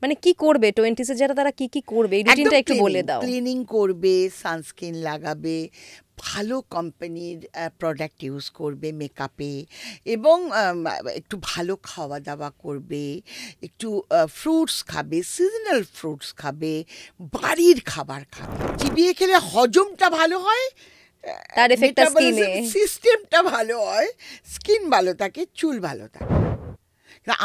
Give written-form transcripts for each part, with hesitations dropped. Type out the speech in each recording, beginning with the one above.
মানে কি করবে 20s যারা, তারা কি কি করবে এই রুটিনটা একটু বলে দাও। ক্লিনিং করবে, সানস্ক্রিন লাগাবে, ভালো কোম্পানির প্রোডাক্ট ইউজ করবে মেকআপে, এবং একটু ভালো খাওয়া দাওয়া করবে, একটু ফ্রুটস খাবে, সিজনাল ফ্রুটস খাবে, বাড়ির খাবার খাবে। চিবিয়ে খেলে হজমটা ভালো হয়, তার এফেক্টটা স্কিনে, সিস্টেমটা ভালো হয়, স্কিন ভালো থাকে, চুল ভালো থাকে।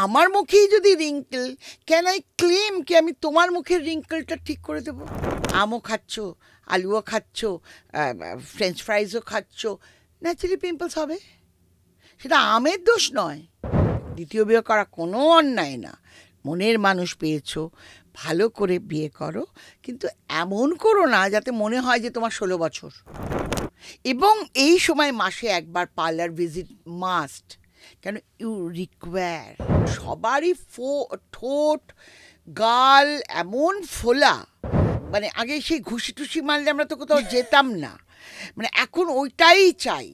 আমার মুখেই যদি রিঙ্কেল, ক্যান আই ক্লেম কি আমি তোমার মুখের রিঙ্কেলটা ঠিক করে দেবো? আমও খাচ্ছ, আলুও খাচ্ছ, ফ্রেঞ্চ ফ্রাইজও খাচ্ছ, ন্যাচারালি পিম্পলস হবে। সেটা আমের দোষ নয়। দ্বিতীয় বিয়ে করা কোনো অন্যায় না, মনের মানুষ পেয়েছো, ভালো করে বিয়ে করো, কিন্তু এমন করো না যাতে মনে হয় যে তোমার 16 বছর। এবং এই সময় মাসে একবার পার্লার ভিজিট মাস্ট, কেন ইউ রিকোয়ার। সবারই ঠোঁট গাল এমন ফোলা, মানে আগে সেই ঘুষি টুসি মারলে আমরা তো কোথাও যেতাম না, মানে এখন ওইটাই চাই।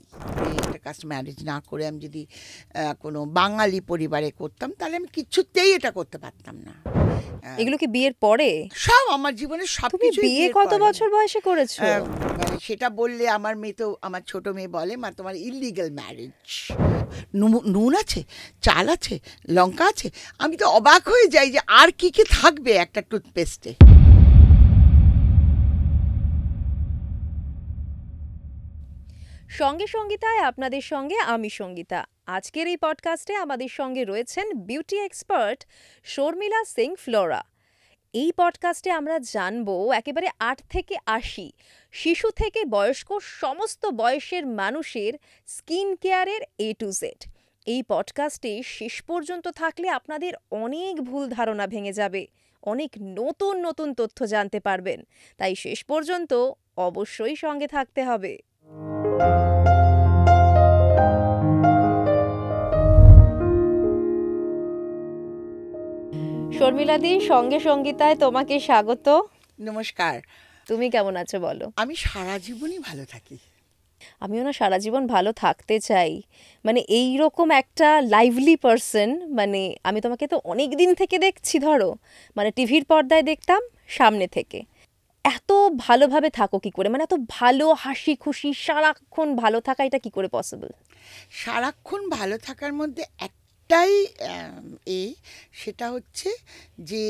একটা কাস্ট ম্যারেজ না করে আমি যদি কোনো বাঙালি পরিবারে করতাম তাহলে আমি কিছুতেই এটা করতে পারতাম না। এগুলো কি বিয়ের পরে? সব আমার জীবনে সব কিছু। বিয়ে কত বছর বয়সে করেছো? মানে সেটা বললে আমার মেয়ে তো, আমার ছোট মেয়ে বলে, মা তোমার ইললিগাল ম্যারেজ। নুন আছে, চাল আছে, লঙ্কা আছে, আমি তো অবাক হয়ে যাই যে আর কি কি থাকবে একটা টুথপেস্টে। সঙ্গে সঙ্গীতায় আপনাদের সঙ্গে আমি সঙ্গীতা। আজকের এই পডকাস্টে আমাদের সঙ্গে রয়েছেন beauty expert Sharmila Singh Flora. এই পডকাস্টে আমরা জানবো একেবারে 8 থেকে 80 শিশু থেকে বয়স্ক সমস্ত বয়সের মানুষের স্কিন কেয়ারের A to Z। এই পডকাস্টে শেষ পর্যন্ত থাকলে আপনাদের অনেক ভুল ধারণা ভেঙে যাবে, অনেক নতুন নতুন তথ্য জানতে পারবেন। তাই শেষ পর্যন্ত অবশ্যই সঙ্গে থাকতে হবে। শর্মিলাদি, সঙ্গে সঙ্গীতায় তোমাকে স্বাগত। নমস্কার। তুমি কেমন আছো বলো? আমি সারা জীবনই ভালো থাকি। আমিও না সারা জীবন ভালো থাকতে চাই, মানে এই রকম একটা লাইভলি পারসন। মানে আমি তোমাকে তো অনেক দিন থেকে দেখছি, ধরো মানে টিভির পর্দায় দেখতাম, সামনে থেকে। এত ভালোভাবে থাকো কি করে? মানে এত ভালো, হাসি খুশি, সারাক্ষণ ভালো থাকা, এটা কি করে পসিবল? সারাক্ষণ ভালো থাকার মধ্যে একটাই সেটা হচ্ছে যে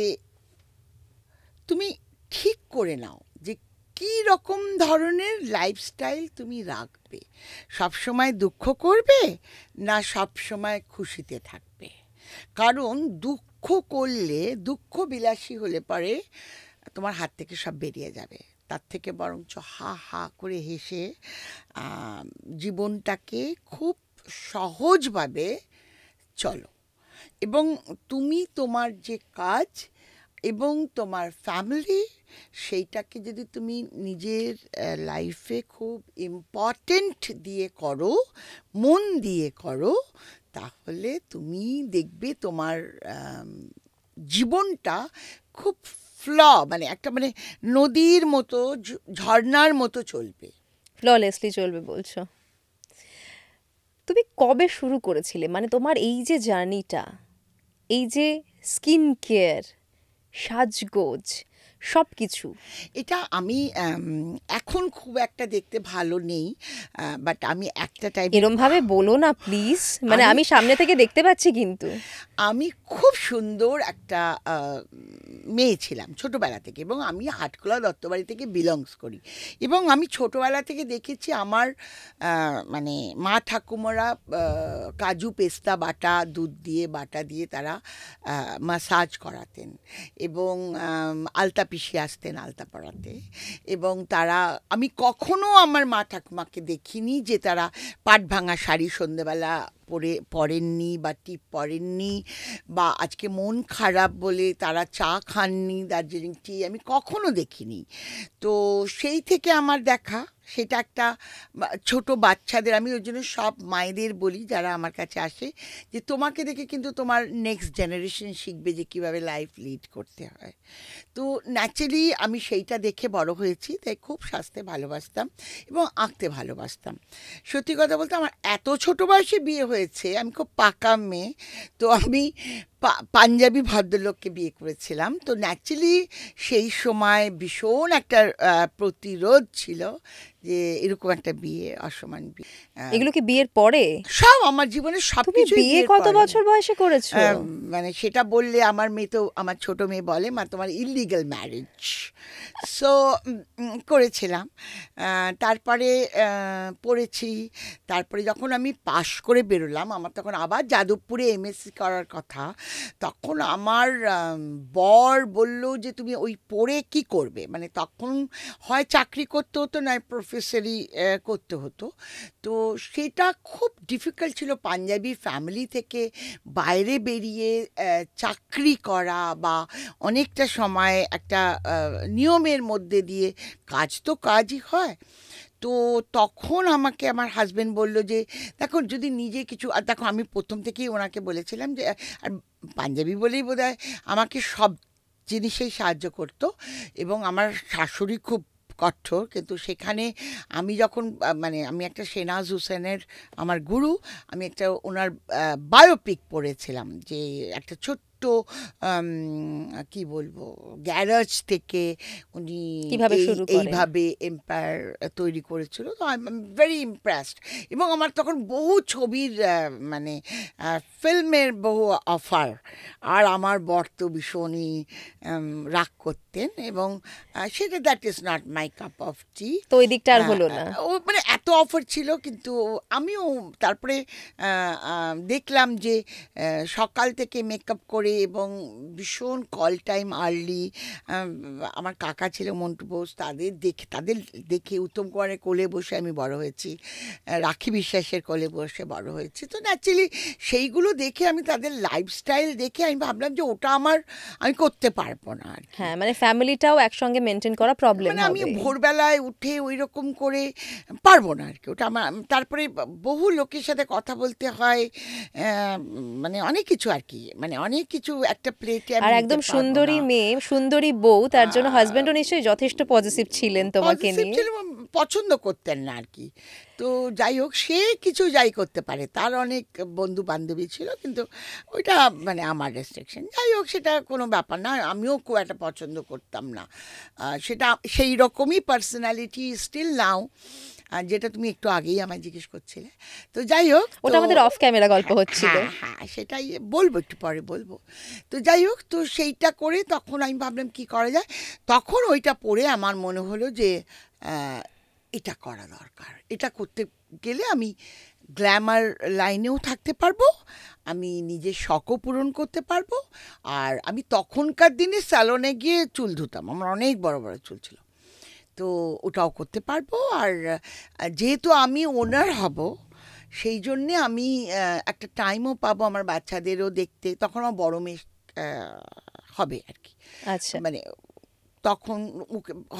তুমি ঠিক করে নাও যে কী রকম ধরনের লাইফস্টাইল তুমি রাখবে। সবসময় দুঃখ করবে না সবসময় খুশিতে থাকবে? কারণ দুঃখ করলে, দুঃখ বিলাসী হলে পরে তোমার হাত থেকে সব বেরিয়ে যাবে। তার থেকে বরঞ্চ হা হা করে হেসে জীবনটাকে খুব সহজভাবে চলো। এবং তুমি তোমার যে কাজ এবং তোমার ফ্যামিলি, সেইটাকে যদি তুমি নিজের লাইফে খুব ইম্পর্টেন্ট দিয়ে করো, মন দিয়ে করো, তাহলে তুমি দেখবে তোমার জীবনটা খুব মানে একটা মানে নদীর মতো, ঝর্ণার মতো চলবে, ফ্ললেসলি চলবে বলছো। তুমি কবে শুরু করেছিলে, মানে তোমার এই যে জার্নিটা, এই যে স্কিন কেয়ার, সাজগোজ, সব কিছু? এটা আমি এখন খুব একটা দেখতে ভালো নেই, বাট আমি একটা টাইম, এরমভাবে বলো না প্লিজ, মানে আমি সামনে থেকে দেখতে পাচ্ছি কিন্তু। আমি খুব সুন্দর একটা মেয়ে ছিলাম ছোটোবেলা থেকে, এবং আমি হাটখোলা দত্তবাড়ি থেকে বিলংস করি, এবং আমি ছোটোবেলা থেকে দেখেছি আমার মানে মা ঠাকুমারা কাজু পেস্তা বাটা, দুধ দিয়ে বাটা দিয়ে তারা মাসাজ করাতেন, এবং আলতা পিষিয়ে আসতেন আলতা পরাতে। এবং তারা, আমি কখনো আমার মা ঠাকুমাকে দেখিনি যে তারা পাট ভাঙা শাড়ি সন্ধেবেলা পরেননি বা টিপ পরেননি, বা আজকে মন খারাপ বলে তারা চা খাননি, দার্জিলিং টি আমি কখনো দেখিনি। তো সেই থেকে আমার দেখা, সেটা একটা ছোট বাচ্চাদের, আমি ওই জন্য সব মায়েদের বলি যারা আমার কাছে আসে, যে তোমাকে দেখে কিন্তু তোমার নেক্সট জেনারেশন শিখবে যে কীভাবে লাইফ লিড করতে হয়। তো ন্যাচারালি আমি সেইটা দেখে বড় হয়েছি, তাই খুব সাজতে ভালোবাসতাম এবং আঁকতে ভালোবাসতাম। সত্যি কথা বলতে আমার এত ছোট বয়সে বিয়ে হয়েছে, আমি খুব পাকা মেয়ে, তো আমি পাঞ্জাবি ভদ্রলোককে বিয়ে করেছিলাম। তো ন্যাচারালি সেই সময় ভীষণ একটা প্রতিরোধ ছিল যে এরকম একটা বিয়ে, অসমান বিয়ে। এগুলো কি বিয়ের পরে? সব আমার জীবনের তুমি সবকিছু বিয়ে কত বছর বয়সে করেছো? মানে সেটা বললে আমার মেয়ে তো, আমার ছোট মেয়ে বলে, মা তোমার ইললিগাল ম্যারেজ। সো করেছিলাম, তারপরে পড়েছি। তারপরে যখন আমি পাশ করে বেরোলাম, আমার তখন আবার যাদবপুরে এমএসসি করার কথা। তখন আমার বর বলল যে তুমি ওই পড়ে কি করবে, মানে তখন হয় চাকরি করতে হতো না প্রফেসরি করতে হতো। তো সেটা খুব ডিফিকাল্ট ছিল পাঞ্জাবি ফ্যামিলি থেকে বাইরে বেরিয়ে চাকরি করা, বা অনেকটা সময় একটা নিয়মের মধ্যে দিয়ে, কাজ তো কাজই হয়। তো তখন আমাকে আমার হাজব্যান্ড বলল যে দেখো যদি নিজে কিছু, আর দেখো আমি প্রথম থেকেই ওনাকে বলেছিলাম যে, আর পাঞ্জাবি বলেই বোধহয় আমাকে সব জিনিসেই সাহায্য করতো, এবং আমার শাশুড়ি খুব কঠোর, কিন্তু সেখানে আমি যখন মানে আমি একটা শেনাজ হুসেনের, আমার গুরু, আমি একটা ওনার বায়োপিক পড়েছিলাম, যে একটা ছোট্ট কি বলবো গ্যারেজ থেকে উনি কিভাবে শুরু করেন। এইভাবে এম্পায়ার তৈরি করেছিল। তো আই এম ভেরি ইমপ্রেসড, এবং আমার তখন বহু ছবির মানে ফিল্মের বহু অফার, আর আমার বর তো ভীষণই রাগ করতেন, এবং সেটা that is not my cup of tea. তো ওই দিকটা আর হলো না। ও মানে এত অফার ছিল, কিন্তু আমিও তারপরে দেখলাম যে সকাল থেকে মেকআপ করে, এবং ভীষণ কল টাইম আর্লি, আমার কাকা ছিল মন্টু বোস, তাদের দেখে উত্তম কুমারের কোলে বসে আমি বড় হয়েছি, রাখি বিশ্বাসের কোলে বসে বড় হয়েছি। তো ন্যাচারালি সেইগুলো দেখে, আমি তাদের লাইফস্টাইল দেখে আমি ভাবলাম যে ওটা আমি করতে পারবো না আর কি। হ্যাঁ, মানে ফ্যামিলিটাও একসঙ্গে মেনটেন করা প্রবলেম মানে আমি হবে। ভোরবেলায় উঠে ওই রকম করে পারবো না আর কি, ওটা আমার। তারপরে বহু লোকের সাথে কথা বলতে হয়, মানে অনেক কিছু আর কি, মানে অনেক কিছু একটা প্লেটে। আর একদম সুন্দরী মেয়ে, সুন্দরী বউ, তার জন্য হাজবেন্ডও নিশ্চয়ই যথেষ্ট পজিটিভ ছিলেন তোমাকে নিয়ে। পছন্দ করতেন না আর কি। তো যাই হোক, সে কিছু যাই করতে পারে, তার অনেক বন্ধু বান্ধবী ছিল, কিন্তু ওইটা মানে আমার রেস্ট্রিকশন। যাই হোক, সেটা কোনো ব্যাপার না, আমিও খুব একটা পছন্দ করতাম না সেটা। সেই রকমই পার্সোনালিটি স্টিল নাও, যেটা তুমি একটু আগেই আমায় জিজ্ঞেস করছিলে। তো যাই হোক, ওটা আমাদের অফ ক্যামেরা গল্প হচ্ছিল। হ্যাঁ, সেটাই বলবো, একটু পরে বলবো। তো যাই হোক, তো সেইটা করে তখন আমি ভাবলাম কি করা যায়। তখন ওইটা পড়ে আমার মনে হলো যে এটা করা দরকার, এটা করতে গেলে আমি গ্ল্যামার লাইনেও থাকতে পারবো, আমি নিজের শখও পূরণ করতে পারবো। আর আমি তখনকার দিনে স্যালনে গিয়ে চুল ধুতাম, আমার অনেক বড় বড় চুল ছিল, তো ওটাও করতে পারবো। আর যেহেতু আমি ওনার হব, সেই জন্যে আমি একটা টাইমও পাবো আমার বাচ্চাদেরও দেখতে। তখন আমার বড় মেয়ে হবে আর কি, আচ্ছা, মানে তখন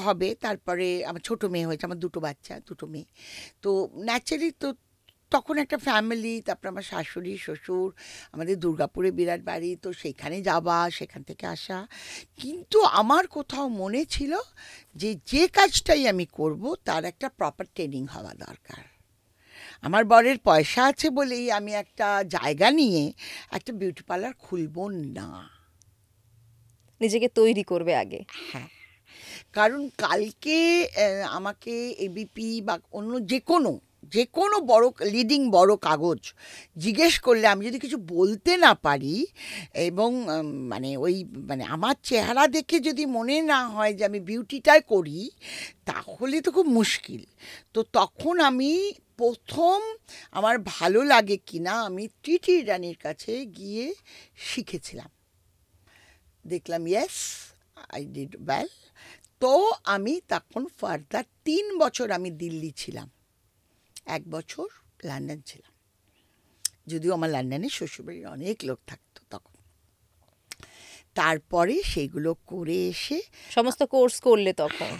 হবে। তারপরে আমার ছোট মেয়ে হয়েছে, আমার দুটো বাচ্চা, দুটো মেয়ে। তো ন্যাচারালি তো তখন একটা ফ্যামিলি, তারপর আমার শাশুড়ি শ্বশুর, আমাদের দুর্গাপুরে বিরাট বাড়ি, তো সেখানে যাওয়া, সেখান থেকে আসা। কিন্তু আমার কোথাও মনে ছিল যে যে কাজটাই আমি করব তার একটা প্রপার ট্রেনিং হওয়া দরকার। আমার বরের পয়সা আছে বলেই আমি একটা জায়গা নিয়ে একটা বিউটি পার্লার খুলব না, নিজেকে তৈরি করবে আগে। হ্যাঁ, কারণ কালকে আমাকে এবিপি বা অন্য যে কোনো বড় লিডিং বড় কাগজ জিজ্ঞেস করলে আমি যদি কিছু বলতে না পারি, এবং মানে ওই মানে আমার চেহারা দেখে যদি মনে না হয় যে আমি বিউটিটাই করি, তাহলে তো খুব মুশকিল। তো তখন আমি প্রথম আমার ভালো লাগে কিনা আমি টিটি রানীর কাছে গিয়ে শিখেছিলাম, দেখলাম ইয়েস আই ডিড ওয়েল। তো আমি তখন ফার্দার 3 বছর আমি দিল্লি ছিলাম, 1 বছর লন্ডন ছিলাম, যদিও আমার লন্ডনে শ্বশুরবাড়ির অনেক লোক থাকতো তখন। তারপরে সেগুলো করে এসে সমস্ত কোর্স করলে তখন?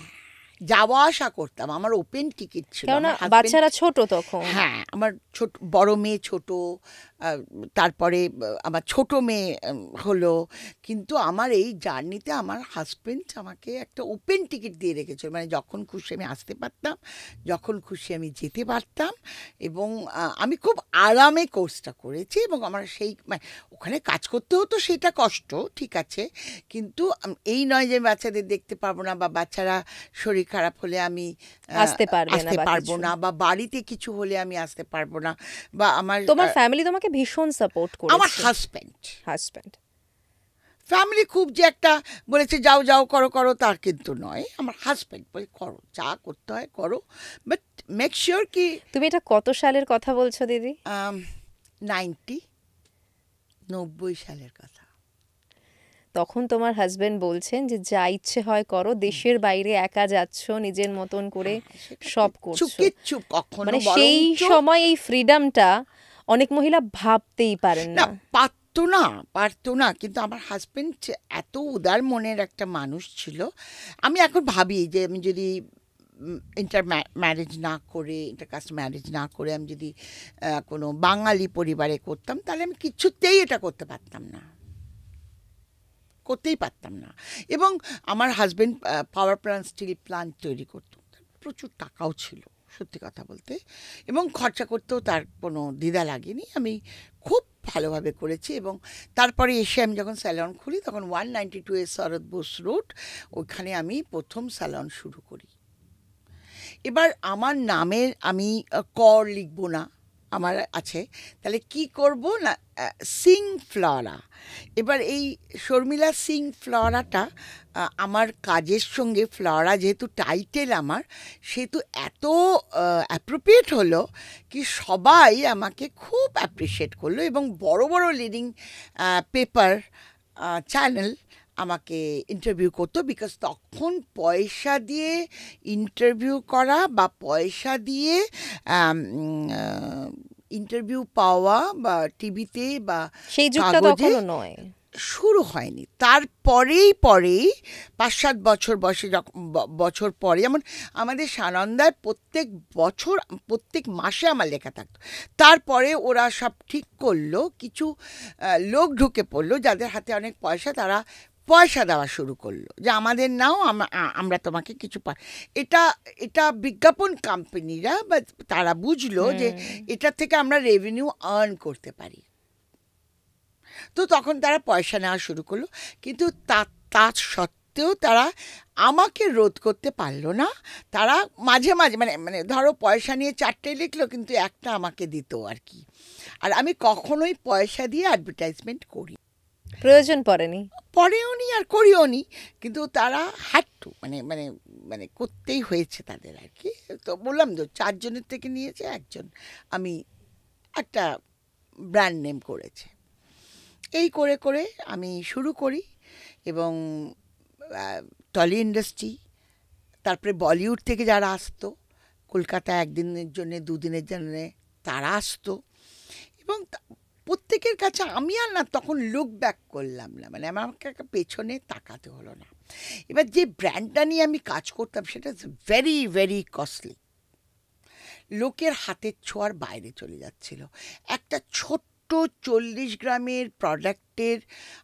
যাওয়া আসা করতাম, আমার ওপেন টিকিট ছিল। কেননা আমার husband- বাচ্চারা ছোট তখন। হ্যাঁ, আমার ছোট বড় মেয়ে ছোট, তারপরে আমার ছোট মেয়ে হলো, কিন্তু আমার এই জার্নিতে আমার হাজবেন্ড আমাকে একটা ওপেন টিকিট দিয়ে রেখেছিল, মানে যখন খুশি আমি আসতে পারতাম, যখন খুশি আমি যেতে পারতাম, এবং আমি খুব আরামে কোর্সটা করেছি। এবং আমার সেই মানে ওখানে কাজ করতে হতো, সেটা কষ্ট ঠিক আছে, কিন্তু এই নয় যে বাচ্চাদের দেখতে পারবো না, বা বাচ্চারা শরীর খারাপ হলে আমি আসতে পারবে না আসতে বা পারবো কিছু। না, বা বাড়িতে কিছু হলে আমি আসতে পারবো না, বা আমার তোমার ফ্যামিলি তোমাকে ভীষণ সাপোর্ট আমার করেছে। হাজব্যান্ড ফ্যামিলি খুব যে একটা বলেছে যাও যাও করো করো তার কিন্তু নয়। আমার হাজব্যান্ড বলে করো, যা করতে হয় করো, বাট মেক শিওর কি। তুমি এটা কত সালের কথা বলছো দিদি? 90 সালের কথা। তখন তোমার হাজবেন্ড বলছেন যে যা ইচ্ছে হয় করো, দেশের বাইরে একা যাচ্ছ, নিজের মতন করে সব করছো। কিচ্ছু কখনো মানে সেই সময় এই ফ্রিডমটা অনেক মহিলা ভাবতেই পারেন না, না। পারতো না, কিন্তু আমার হাজবেন্ড এত উদার মনের একটা মানুষ ছিল। আমি এখন ভাবি যে আমি যদি ম্যারেজ না করে, ইন্টারকাস্ট ম্যারেজ না করে আমি যদি কোনো বাঙালি পরিবারে করতাম, তাহলে আমি কিছুতেই এটা করতেই পারতাম না। এবং আমার husband power plant, steel plant তৈরি করতো, প্রচুর টাকাও ছিল সত্যি কথা বলতে, এবং খরচা করতেও তার কোনো দ্বিধা লাগেনি। আমি খুব ভালোভাবে করেছি। এবং তারপরে এসে আমি যখন স্যালন খুলি, তখন 192 শরৎ বোস রোড, ওইখানে আমি প্রথম স্যালন শুরু করি। এবার আমার নামের আমি কর লিখবো না, আমার আছে, তাহলে কি করব না, সিং ফ্লোরা। এবার এই শর্মিলা সিং ফ্লোরাটা আমার কাজের সঙ্গে, ফ্লোরা যেহেতু টাইটেল আমার, সেহেতু এত অ্যাপ্রোপ্রিয়েট হলো কি সবাই আমাকে খুব অ্যাপ্রিসিয়েট করলো, এবং বড় বড় লিডিং পেপার চ্যানেল আমাকে ইন্টারভিউ করতো। বিকজ তখন পয়সা দিয়ে ইন্টারভিউ করা বা পয়সা দিয়ে ইন্টারভিউ পাওয়া বা টিভিতে বা সেই যুগটা কাগজে তখনও নয়, শুরু হয়নি। তারপরেই 5-7 বছর বয়সে বছর পরে, যেমন আমাদের সানন্দায় প্রত্যেক মাসে আমার লেখা থাকতো। তারপরে ওরা সব ঠিক করলো, কিছু লোক ঢুকে পড়লো যাদের হাতে অনেক পয়সা, তারা পয়সা দেওয়া শুরু করলো যে আমাদের নাও, আমরা তোমাকে কিছু এটা বিজ্ঞাপন কোম্পানিরা বা তারা বুঝলো যে এটা থেকে আমরা রেভিনিউ আর্ন করতে পারি। তো তখন তারা পয়সা নেওয়া শুরু করলো, কিন্তু তা সত্ত্বেও তারা আমাকে রোধ করতে পারলো না। তারা মাঝে মাঝে মানে ধরো পয়সা নিয়ে 4টে লিখলো, কিন্তু একটা আমাকে দিত আর কি। আর আমি কখনোই পয়সা দিয়ে অ্যাডভার্টাইজমেন্ট করি, প্রয়োজন পড়েনি, পরেও নি আর করিও নি, কিন্তু তারা হ্যাড টু, মানে করতেই হয়েছে তাদের আর কি। তো বললাম তো 4 জনের থেকে নিয়েছে, একজন আমি একটা ব্র্যান্ড নেম করেছে। এই করে করে আমি শুরু করি, এবং টলি ইন্ডাস্ট্রি, তারপরে বলিউড থেকে যারা আসতো কলকাতা একদিনের জন্য 2 দিনের জন্য, তারা আসতো, এবং প্রত্যেকের কাছে আমি আর না তখন লুক ব্যাক করলাম না, মানে আমাকে একটা পেছনে তাকাতে হলো না। এবার যে ব্র্যান্ডটা নিয়ে আমি কাজ করতাম সেটা ভেরি ভেরি কস্টলি, লোকের হাতের ছোঁয়ার বাইরে চলে যাচ্ছিল। একটা ছোট্ট 40 গ্রামের প্রোডাক্টের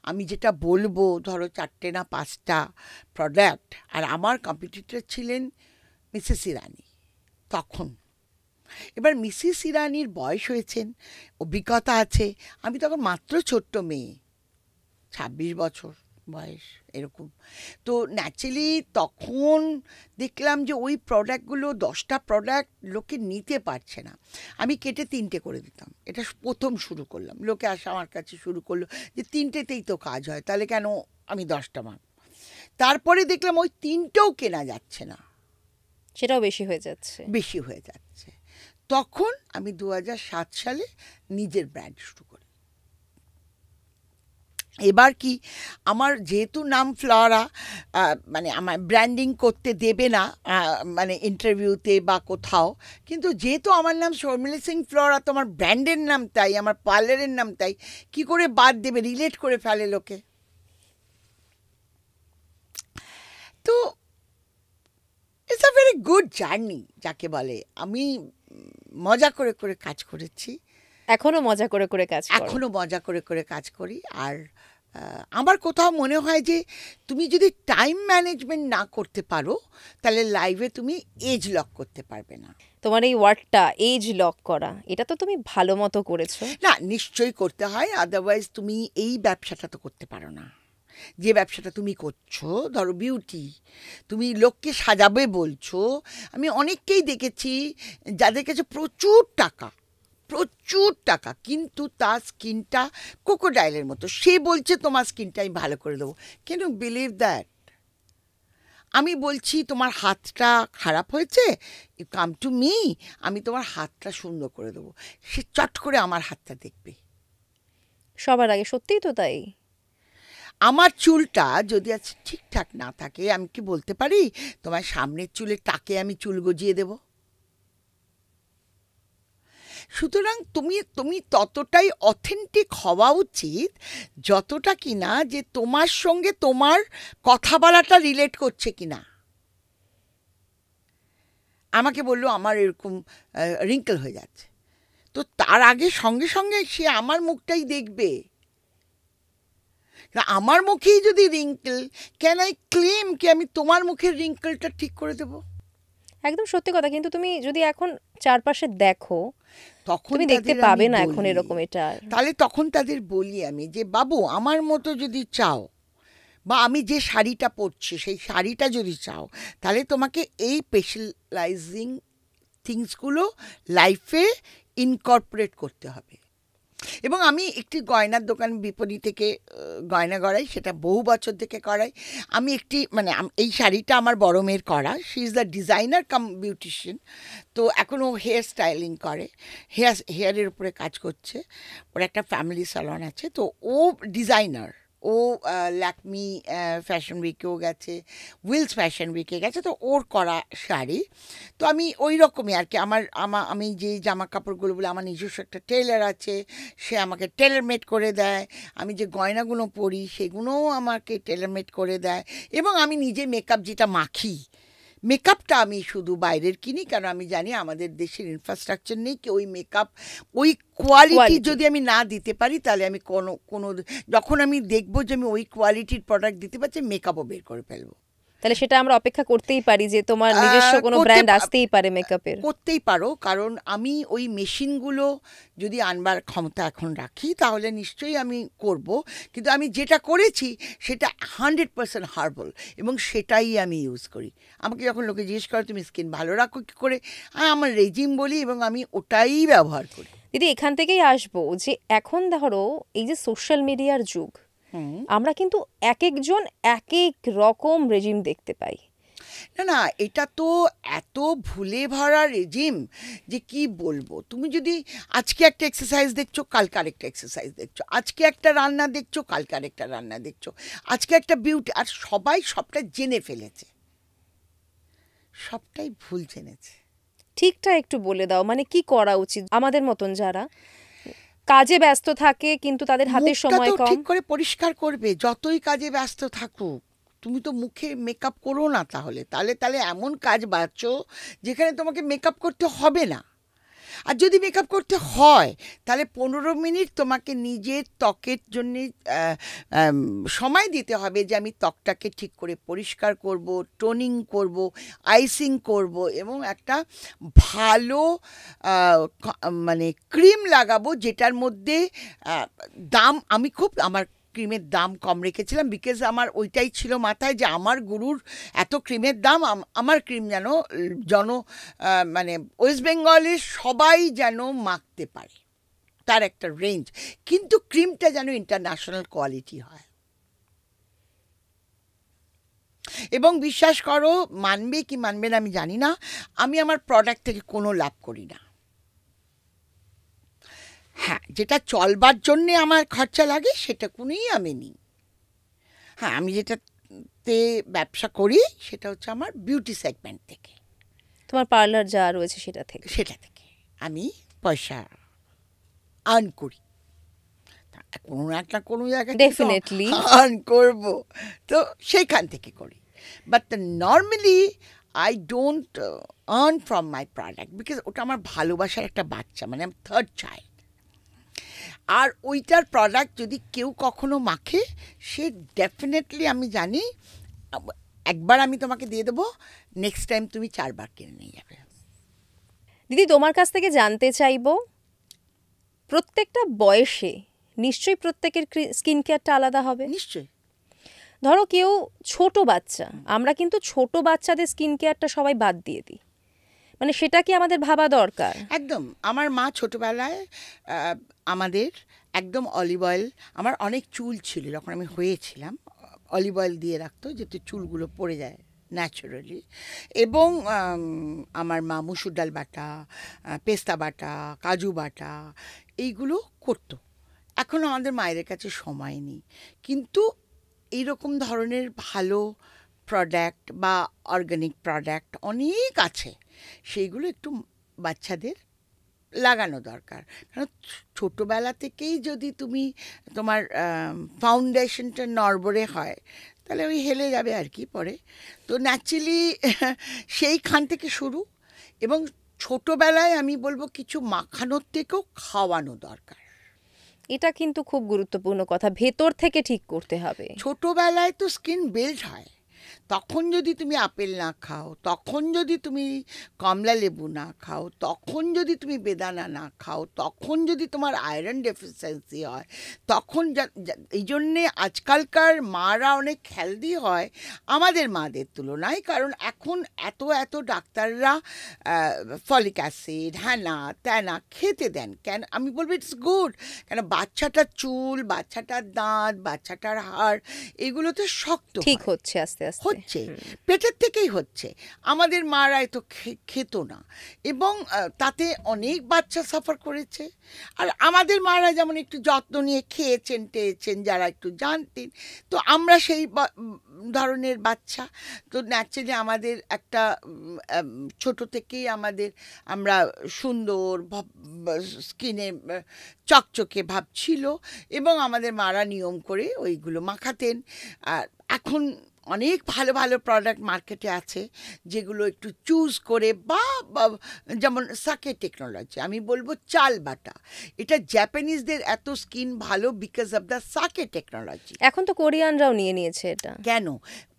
আমি যেটা বলবো, ধরো 4টে না 5টা প্রোডাক্ট, আর আমার কম্পিটিটর ছিলেন মিসেস ইরানি তখন। এবার মিসেস ইরানির বয়স হয়েছেন, অভিজ্ঞতা আছে, আমি তখন মাত্র ছোট্ট মেয়ে, 26 বছর বয়স এরকম। তো ন্যাচারালি তখন দেখলাম যে ওই প্রোডাক্টগুলো 10টা প্রোডাক্ট লোকে নিতে পারছে না, আমি কেটে 3টে করে দিতাম। এটা প্রথম শুরু করলাম, লোকে আসা আমার কাছে শুরু করলো যে 3টেতেই তো কাজ হয়, তাহলে কেন আমি 10টা মাপ। তারপরে দেখলাম ওই 3টেও কেনা যাচ্ছে না, সেটাও বেশি হয়ে যাচ্ছে। তখন আমি 2007 সালে নিজের ব্র্যান্ড শুরু করি। এবার কি, আমার যেহেতু নাম ফ্লোরা, মানে আমার ব্র্যান্ডিং করতে দেবে না মানে ইন্টারভিউতে বা কোথাও, কিন্তু যেহেতু আমার নাম শর্মিলা সিং ফ্লোরা, তো আমার ব্র্যান্ডের নাম তাই, আমার পার্লারের নাম তাই, কি করে বাদ দেবে, রিলেট করে ফেলে লোকে। তো ইটস আ গুড জার্নি যাকে বলে। আমি মজা করে করে কাজ করেছি, এখনো মজা করে করে কাজ করো? এখনো মজা করে করে কাজ করি। আর আমার কোথাও মনে হয় যে তুমি যদি টাইম ম্যানেজমেন্ট না করতে পারো তাহলে লাইভে তুমি এজ লক করতে পারবে না। তোমার এই ওয়ার্ডটা এজ লক করা, এটা তো তুমি ভালো মতো করেছো। না, নিশ্চয়ই করতে হয়, আদারওয়াইজ তুমি এই ব্যবসাটা তো করতে পারো না। যে ব্যবসাটা তুমি করছো, ধরো বিউটি, তুমি লোককে সাজাবে বলছো। আমি অনেককেই দেখেছি যাদের কাছে প্রচুর টাকা, প্রচুর টাকা, কিন্তু তার স্কিনটা ক্রোকোডাইলের মতো। সে বলছে তোমার স্কিনটা আমি ভালো করে দেবো। Can you believe that? আমি বলছি তোমার হাতটা খারাপ হয়েছে, ইউ কাম টু মি, আমি তোমার হাতটা সুন্দর করে দেবো। সে চট করে আমার হাতটা দেখবে। সবার আগে সত্যিই তো তাই। আমার চুলটা যদি আজ ঠিকঠাক না থাকে, আমি কি বলতে পারি তোমার সামনের চুলের টাকে আমি চুল গজিয়ে দেব? সুতরাং তুমি তুমি ততটাই অথেন্টিক হওয়া উচিত যতটা কিনা যে তোমার সঙ্গে তোমার কথা বলাটা রিলেট করছে কিনা। আমাকে বললো আমার এরকম রিঙ্কেল হয়ে যাচ্ছে, তো তার আগে সঙ্গে সঙ্গে সে আমার মুখটাই দেখবে। আমার মুখেই যদি রিঙ্কেল, ক্যান আই ক্লেম কি আমি তোমার মুখের রিঙ্কেলটা ঠিক করে দেব? একদম সত্যি কথা। কিন্তু তুমি যদি এখন চারপাশে দেখো, তখন তুমি দেখতে তাদের পাবে আমি না এখন বলি, এরকম এটা আর। তাহলে তখন তাদের বলি আমি যে বাবু আমার মতো যদি চাও, বা আমি যে শাড়িটা পরছি সেই শাড়িটা যদি চাও, তাহলে তোমাকে এই স্পেশালাইজিং থিংসগুলো লাইফে ইনকর্পোরেট করতে হবে। এবং আমি একটি গয়নার দোকান বিপণী থেকে গয়না গড়াই, সেটা বহু বছর থেকে করাই। আমি একটি মানে এই শাড়িটা আমার বড় মেয়ের করা, she is the designer cum beautician. তো এখন ও হেয়ার স্টাইলিং করে, হেয়ারের উপরে কাজ করছে, ওর একটা ফ্যামিলি স্যালন আছে। তো ও ডিজাইনার, ও ল্যাকমি ফ্যাশন উইকেও গেছে, উইলস ফ্যাশন উইকে গেছে। তো ওর করা শাড়ি, তো আমি ওই রকমই আর কি। আমি যে জামা কাপড়গুলো বলে, আমার নিজস্ব একটা টেলার আছে, সে আমাকে টেলার মেড করে দেয়। আমি যে গয়নাগুলো পরি সেগুলোও আমাকে টেলার মেড করে দেয়। এবং আমি নিজে মেকআপ যেটা মাখি, মেকআপটা আমি শুধু বাইরের কিনি, কারণ আমি জানি আমাদের দেশের ইনফ্রাস্ট্রাকচার নেই কি ওই মেকআপ ওই কোয়ালিটি যদি আমি না দিতে পারি, তাহলে আমি কোনো যখন আমি দেখবো যে আমি ওই কোয়ালিটির প্রোডাক্ট দিতে পারছি, মেকআপও বের করে ফেলবো। তাহলে সেটা আমরা অপেক্ষা করতেই পারি যে তোমার নিজস্ব কোনো ব্র্যান্ড আসতেই পারে মেকআপের? করতেই পারো, কারণ আমি ওই মেশিনগুলো যদি আনবার ক্ষমতা এখন রাখি তাহলে নিশ্চয়ই আমি করব। কিন্তু আমি যেটা করেছি সেটা 100% হার্বাল, এবং সেটাই আমি ইউজ করি। আমাকে যখন লোকে জিজ্ঞেস করে তুমি স্কিন ভালো রাখো কী করে, আমার রেজিম বলি এবং আমি ওটাই ব্যবহার করি। দিদি, এখান থেকেই আসবো যে এখন ধরো এই যে সোশ্যাল মিডিয়ার যুগ, আমরা কিন্তু এক একজন এক এক রকম রেজিম দেখতে পাই। না না, এটা তো এত ভুলে ভরা রেজিম যে কি বলবো। তুমি যদি আজকে একটা এক্সারসাইজ দেখছো, কালকে আরেকটা এক্সারসাইজ দেখছো, আজকে একটা রান্না দেখছো, কালকে আরেকটা রান্না দেখছো, আজকে একটা বিউটি, আর সবাই সবটা জেনে ফেলেছে, সবটাই ভুল জেনেছে। ঠিকটা একটু বলে দাও, মানে কি করা উচিত আমাদের মতন যারা কাজে ব্যস্ত থাকে কিন্তু তাদের হাতে সময় কম? ঠিক করে পরিষ্কার করবে, যতই কাজে ব্যস্ত থাকুক। তুমি তো মুখে মেকআপ করো না, তাহলে তাহলে তাহলে এমন কাজ বাঁচো যেখানে তোমাকে মেকআপ করতে হবে না। আর যদি মেকআপ করতে হয় তাহলে 15 মিনিট তোমাকে নিজের ত্বকের জন্যে সময় দিতে হবে, যে আমি ত্বকটাকে ঠিক করে পরিষ্কার করব, টোনিং করব, আইসিং করব, এবং একটা ভালো মানে ক্রিম লাগাবো যেটার মধ্যে দাম, আমি খুব আমার ক্রিমের দাম কম রেখেছিলাম, বিকজ আমার ওইটাই ছিল মাথায় যে আমার গুরুর এত ক্রিমের দাম, আমার ক্রিম যেন মানে ওয়েস্ট বেঙ্গলের সবাই যেন মাখতে পারে, তার একটা রেঞ্জ, কিন্তু ক্রিমটা যেন ইন্টারন্যাশনাল কোয়ালিটি হয়। এবং বিশ্বাস করো, মানবে কি মানবে না আমি জানি না, আমি আমার প্রোডাক্ট থেকে কোনো লাভ করি না। হ্যাঁ, যেটা চলবার জন্যে আমার খরচা লাগে সেটা কোনোই আমি নিই। হ্যাঁ, আমি যেটাতে ব্যবসা করি সেটা হচ্ছে আমার বিউটি সেগমেন্ট থেকে, তোমার পার্লার যা রয়েছে সেটা থেকে আমি পয়সা আর্ন করি। কোনো একটা কোনো জায়গায় ডেফিনেটলি আর্ন করবো, তো সেইখান থেকে করি। But normally I don't earn from my product, because ওটা আমার ভালোবাসার একটা বাচ্চা, মানে আমার থার্ড চাইল্ড। আর ওইটার প্রোডাক্ট যদি কেউ কখনো মাখে, সে ডেফিনেটলি, আমি জানি একবার আমি তোমাকে দিয়ে দেবো, নেক্সট টাইম তুমি 4বার কিনে নিয়ে যাবে। দিদি, তোমার কাছ থেকে জানতে চাইবো, প্রত্যেকটা বয়সে নিশ্চয়ই প্রত্যেকের স্কিন কেয়ারটা আলাদা হবে। নিশ্চয়ই। ধরো কেউ ছোট বাচ্চা, আমরা কিন্তু ছোট বাচ্চাদের স্কিন কেয়ারটা সবাই বাদ দিয়ে দিই, মানে সেটা কি আমাদের ভাবা দরকার? একদম। আমার মা ছোটবেলায় আমাদের একদম অলিভ অয়েল, আমার অনেক চুল ছিল যখন আমি হয়েছিলাম, অলিভ অয়েল দিয়ে রাখতো যাতে চুলগুলো পড়ে যায় ন্যাচারালি। এবং আমার মা মুসুর ডাল বাটা, পেস্তা বাটা, কাজু বাটা এইগুলো করতো। এখন আমাদের মায়ের কাছে সময় নেই, কিন্তু এইরকম ধরনের ভালো প্রোডাক্ট বা অর্গানিক প্রোডাক্ট অনেক আছে, সেইগুলো একটু বাচ্চাদের লাগানো দরকার। কারণ ছোটোবেলা থেকেই যদি তুমি তোমার ফাউন্ডেশনটা নড়বড়ে হয়, তাহলে ওই হেলে যাবে আর কি পরে। তো ন্যাচারালি সেইখান থেকে শুরু। এবং ছোটোবেলায় আমি বলবো কিছু মাখানোর থেকেও খাওয়ানো দরকার। এটা কিন্তু খুব গুরুত্বপূর্ণ কথা, ভেতর থেকে ঠিক করতে হবে। ছোটোবেলায় তো স্কিন বিল্ড হয়, তখন যদি তুমি আপেল না খাও, তখন যদি তুমি কমলা লেবু না খাও, তখন যদি তুমি বেদানা না খাও, তখন যদি তোমার আয়রন ডেফিসিয়েন্সি হয়, তখন এই জন্যে আজকালকার মারা অনেক হেলদি হয় আমাদের মাদের তুলনায়। কারণ এখন এত এত ডাক্তাররা ফলিক অ্যাসিড হ্যানা ত্যানা খেতে দেন। কেন আমি বলবো ইটস গুড, কেন বাচ্চাটার চুল, বাচ্চাটার দাঁত, বাচ্চাটার হাড় এগুলোতে শক্ত ঠিক হচ্ছে, আস্তে আস্তে হচ্ছে, পেটের থেকেই হচ্ছে। আমাদের মারা এত খেত না, এবং তাতে অনেক বাচ্চা সাফার করেছে। আর আমাদের মারা যেমন একটু যত্ন নিয়ে খেয়েছেন টেয়েছেন, যারা একটু জানতেন, তো আমরা সেই ধরনের বাচ্চা। তো ন্যাচারালি আমাদের একটা ছোট থেকেই আমরা সুন্দর স্কিনে চকচকে ভাব ছিল, এবং আমাদের মারা নিয়ম করে ওইগুলো মাখাতেন। আর এখন অনেক ভালো ভালো প্রোডাক্ট মার্কেটে আছে, যেগুলো একটু চুজ করে, বা যেমন সাকে টেকনোলজি, আমি বলবো চাল বাটা, এটা জাপানিজদের এত স্কিন ভালো বিকজ অফ দ্য সাকে টেকনোলজি। এখন তো কোরিয়ানরাও নিয়ে নিয়েছে এটা। কেন?